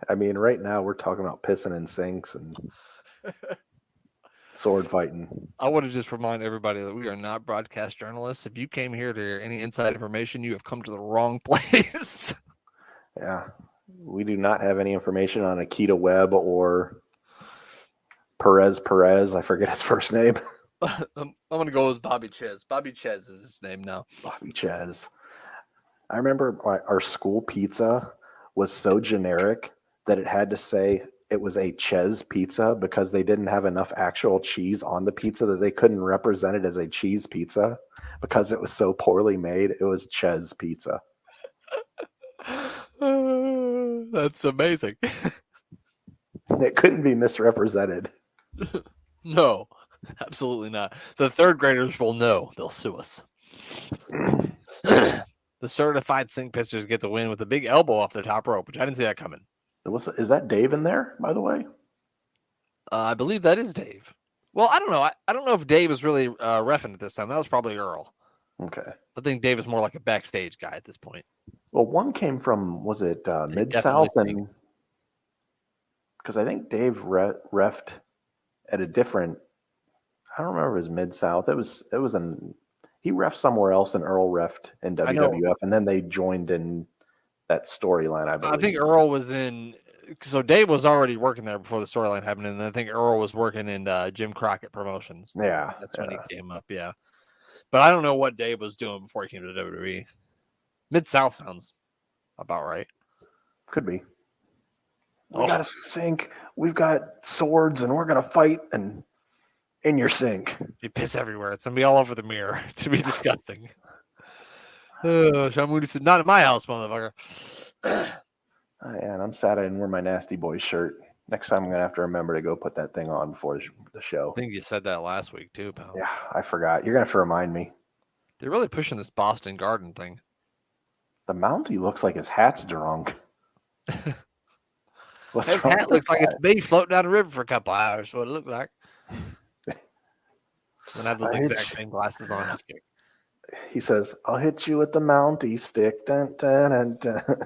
I mean, right now we're talking about pissing in sinks and sword fighting. I want to just remind everybody that we are not broadcast journalists. If you came here to hear any inside information, you have come to the wrong place. Yeah. We do not have any information on Akita Webb or Perez. I forget his first name. I'm going to go with Bobby Ches. Bobby Ches is his name now. Bobby Ches. I remember our school pizza was so generic that it had to say it was a Ches pizza because they didn't have enough actual cheese on the pizza that they couldn't represent it as a cheese pizza because it was so poorly made. It was Ches pizza. That's amazing. It couldn't be misrepresented. No, absolutely not. The third graders will know. They'll sue us. The certified sink pissers get the win with a big elbow off the top rope, which I didn't see that coming. Is that Dave in there, by the way? I believe that is Dave. Well, I don't know. I don't know if Dave is really reffing at this time. That was probably Earl. Okay. I think Dave is more like a backstage guy at this point. Well, one came from, was it Mid-South? And because I think Dave reffed at a different, I don't remember if it was Mid-South. He reffed somewhere else and Earl reffed in WWF, and then they joined in that storyline, I believe. I think Earl was in, so Dave was already working there before the storyline happened, and I think Earl was working in Jim Crockett Promotions. Yeah. That's when he came up, yeah. But I don't know what Dave was doing before he came to WWE. Mid-South sounds about right. Could be. We got a sink, we've got swords, and we're going to fight and in your sink. You piss everywhere. It's going to be all over the mirror. It's going to be disgusting. Sean Mooney said, not in my house, motherfucker. And I'm sad I didn't wear my Nasty Boys shirt. Next time I'm going to have to remember to go put that thing on before the show. I think you said that last week too, pal. Yeah, I forgot. You're going to have to remind me. They're really pushing this Boston Garden thing. The Mountie looks like his hat's drunk. His hat looks like it's me floating down the river for a couple hours. What it looked like. And I have those exact same glasses on. Just kidding. He says, "I'll hit you with the Mountie stick." Dun, dun, dun, dun.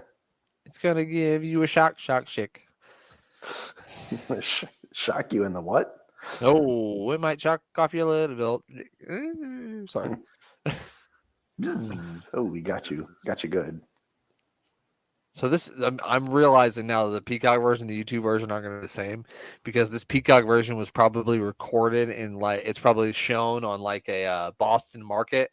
It's gonna give you a shock shake. Shock you in the what? Oh, it might shock off you a little bit. Sorry. Oh, we got you. Got you good. So this, I'm realizing now that the Peacock version, the YouTube version aren't going to be the same because this Peacock version was probably recorded in it's probably shown on like a Boston market.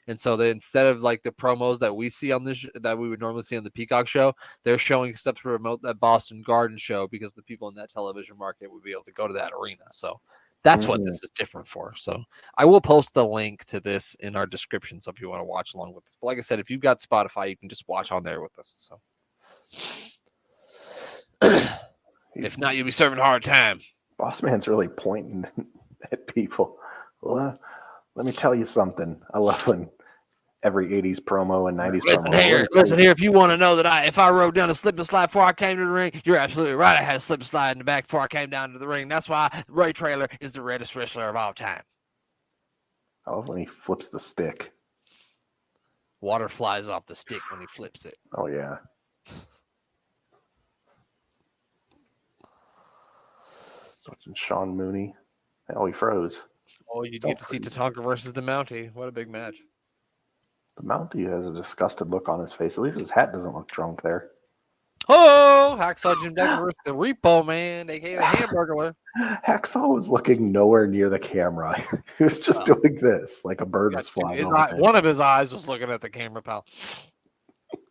And so they, instead of like the promos that we see on this, that we would normally see on the Peacock show, they're showing stuff to promote that Boston Garden show because the people in that television market would be able to go to that arena. So That's what this is different for. So I will post the link to this in our description. So if you want to watch along with us, but like I said, if you've got Spotify, you can just watch on there with us. So if not, you'll be serving a hard time. Boss Man's really pointing at people. Well, let me tell you something. I love when every 80s promo and 90s promo. Listen here. If you want to know that if I rode down a slip and slide before I came to the ring, you're absolutely right. I had a slip and slide in the back before I came down to the ring. That's why Ray Traylor is the reddest wrestler of all time. I love when he flips the stick. Water flies off the stick when he flips it. Oh, yeah. Watching Sean Mooney. Oh, he froze. Oh, you get to see Tatanka versus the Mountie. What a big match. The Mountie has a disgusted look on his face. At least his hat doesn't look drunk there. Oh, Hacksaw Jim Duggan versus the Repo Man, aka the Hamburglar. Hacksaw was looking nowhere near the camera. He was just doing this, like a bird was flying. One of his eyes was looking at the camera, pal.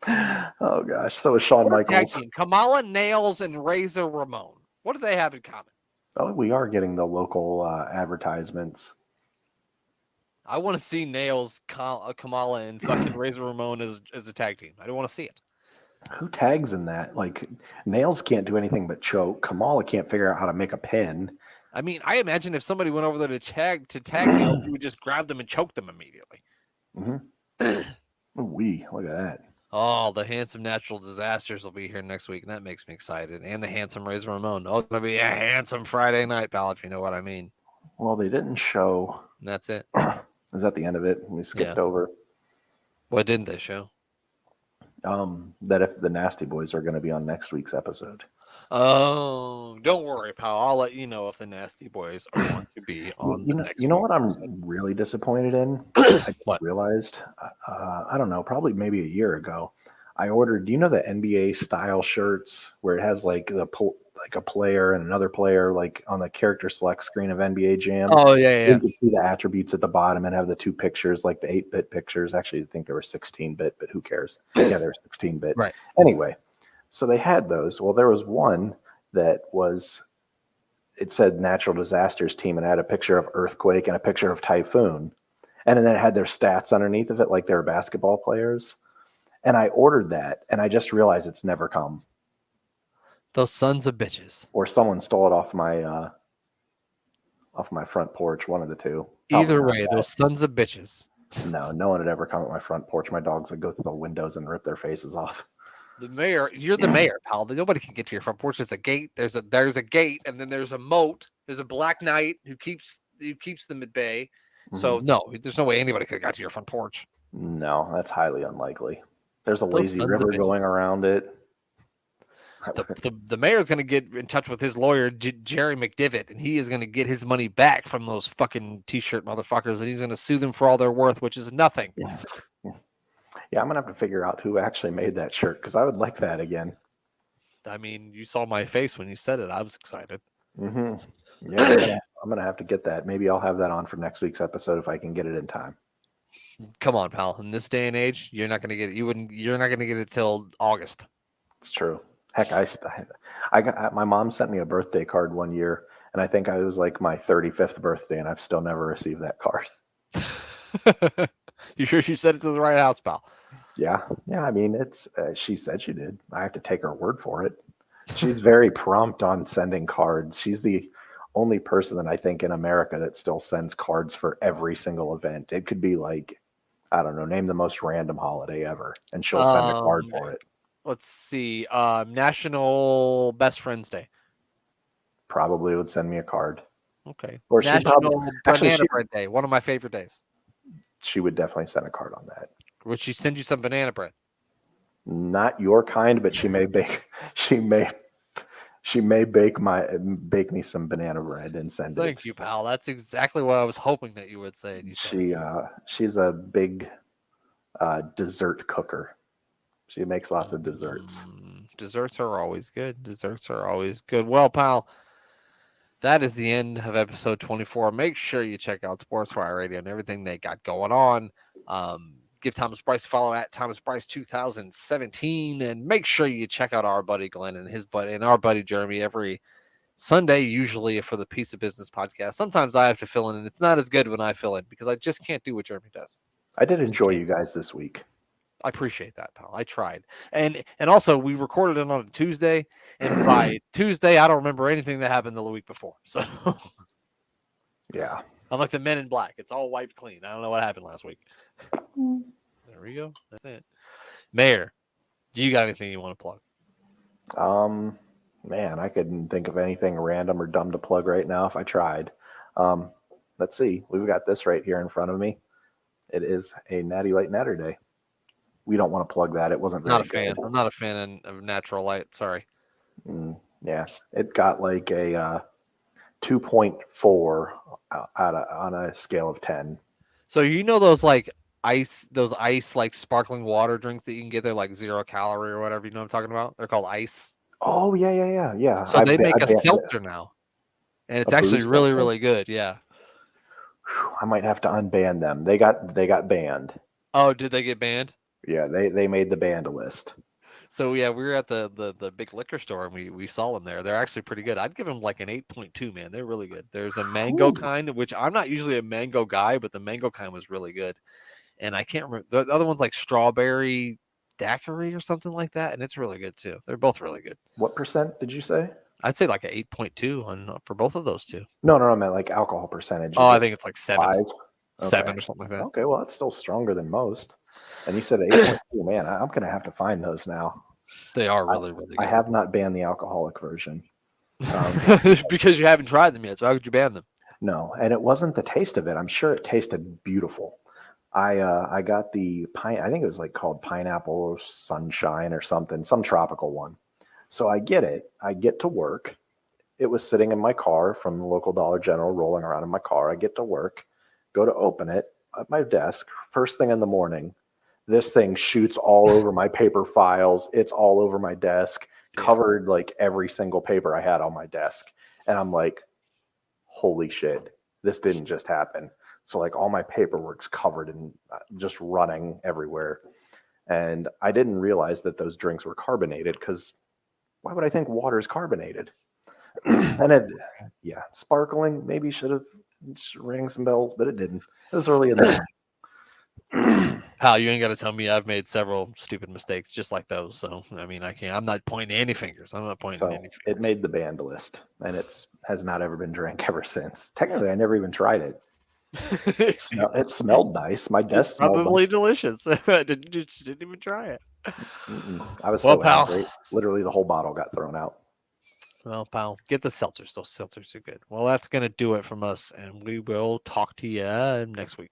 Oh, gosh. So was Shawn Michaels. Kamala, Nails, and Razor Ramon. What do they have in common? Oh, we are getting the local advertisements. I want to see Nails, Kamala, and fucking Razor Ramon as a tag team. I don't want to see it. Who tags in that? Like, Nails can't do anything but choke. Kamala can't figure out how to make a pin. I mean, I imagine if somebody went over there to tag Nails, you would just grab them and choke them immediately. Look at that. Oh, the handsome natural disasters will be here next week, and that makes me excited. And the handsome Razor Ramon. Oh, it's going to be a handsome Friday night, pal, if you know what I mean. Well, they didn't show. And that's it. Is that the end of it? We skipped over. What didn't they show? That if the Nasty Boys are going to be on next week's episode. Oh, don't worry, pal. I'll let you know if the Nasty Boys are going to be on the next. You know what I'm really disappointed in? I realized, I don't know, probably maybe a year ago, I ordered. Do you know the NBA style shirts where it has like a player and another player like on the character select screen of NBA Jam? Oh yeah. You can see the attributes at the bottom and have the two pictures, like the 8-bit pictures. Actually, I think they were 16-bit, but who cares? Yeah, they were 16-bit. Right. Anyway. So they had those. Well, there was one that it said natural disasters team and had a picture of earthquake and a picture of typhoon. And then it had their stats underneath of it, like they were basketball players. And I ordered that and I just realized it's never come. Those sons of bitches. Or someone stole it off my front porch, one of the two. Either way, those sons of bitches. No one had ever come at my front porch. My dogs would go through the windows and rip their faces off. The mayor, you're the mayor, pal. Nobody can get to your front porch. There's a gate. There's a gate, and then there's a moat. There's a black knight who keeps them at bay. So no, there's no way anybody could have got to your front porch. No, that's highly unlikely. There's a lazy river going around it. The mayor's going to get in touch with his lawyer, Jerry McDivitt, and he is going to get his money back from those fucking t-shirt motherfuckers, and he's going to sue them for all their worth, which is nothing. Yeah, I'm going to have to figure out who actually made that shirt because I would like that again. I mean, you saw my face when you said it. I was excited. Yeah, I'm going to have to get that. Maybe I'll have that on for next week's episode if I can get it in time. Come on, pal. In this day and age, you're not going to get it. You're not going to get it till August. It's true. Heck, I got my mom sent me a birthday card one year, and I think it was like my 35th birthday, and I've still never received that card. You sure she sent it to the right house, pal? Yeah. I mean, it's she said she did. I have to take her word for it. She's very prompt on sending cards. She's the only person that I think in America that still sends cards for every single event. It could be like, I don't know, name the most random holiday ever, and she'll send a card for it. Let's see. National Best Friends Day. Probably would send me a card. Okay. Or National Banana Bread Day. One of my favorite days. She would definitely send a card on that. Would she send you some banana bread? Not your kind, but she may bake. She may bake me some banana bread and send it. Thank you, pal. That's exactly what I was hoping that you would say. She's a big dessert cooker. She makes lots of desserts. Desserts are always good. Well, pal, that is the end of episode 24. Make sure you check out Sportswire Radio and everything they got going on. Give Thomas Bryce a follow at Thomas Bryce 2017, and make sure you check out our buddy Glenn and his buddy and our buddy Jeremy every Sunday, usually for the Piece of Business podcast, sometimes I have to fill in, and it's not as good when I fill in because I just can't do what Jeremy does. I did enjoy you guys this week. I appreciate that, pal. I tried. And also we recorded it on a Tuesday, and by Tuesday I don't remember anything that happened the week before. So yeah. I'm like the Men in Black. It's all wiped clean. I don't know what happened last week. There we go. That's it. Mayor, do you got anything you want to plug? Man, I couldn't think of anything random or dumb to plug right now if I tried. Let's see. We've got this right here in front of me. It is a Natty Light Natter Day. We don't want to plug that. It wasn't very Not a fan. good. I'm not a fan of Natural Light. Sorry. Yeah, it got like a 2.4 on a scale of 10. So you know those ice like sparkling water drinks that you can get there like 0 calorie or whatever. You know what I'm talking about? They're called ice. Oh yeah. So they make a seltzer now, and it's actually really seltzer? really good. Yeah. I might have to unban them. They got banned. Oh, did they get banned? Yeah, they made the banned list. So yeah, we were at the big liquor store and we saw them there. They're actually pretty good. I'd give them like an 8.2, man. They're really good. There's a mango kind, which I'm not usually a mango guy, but the mango kind was really good. And I can't remember the other one's like strawberry daiquiri or something like that, and it's really good too. They're both really good. What percent did you say? I'd say like an 8.2 on for both of those two. No, I meant like alcohol percentage. Oh, I think it's like 7. 5? 7 or something like that. Okay, well, it's still stronger than most. And you said 8.2. Man, I'm going to have to find those now. They are really, really good. I have not banned the alcoholic version. Because you haven't tried them yet, so how could you ban them? No, and it wasn't the taste of it. I'm sure it tasted beautiful. I got the pine. I think it was like called Pineapple Sunshine or something, some tropical one. So I get it. I get to work. It was sitting in my car from the local Dollar General, rolling around in my car. I get to work, go to open it at my desk. First thing in the morning, this thing shoots all over my paper files. It's all over my desk, covered like every single paper I had on my desk. And I'm like, holy shit, this didn't just happen. So like all my paperwork's covered and just running everywhere. And I didn't realize that those drinks were carbonated because why would I think water is carbonated? And sparkling maybe should have rang some bells, but it didn't. It was early in the morning. Pal, you ain't got to tell me I've made several stupid mistakes just like those. So, I mean, I'm not pointing any fingers. I'm not pointing any fingers. It made the banned list, and has not ever been drank ever since. Technically, I never even tried it. It smelled nice. My desk smelled probably delicious. I didn't even try it. I was so angry. Literally, the whole bottle got thrown out. Well, pal, get the seltzers. Those seltzers are good. Well, that's going to do it from us, and we will talk to you next week.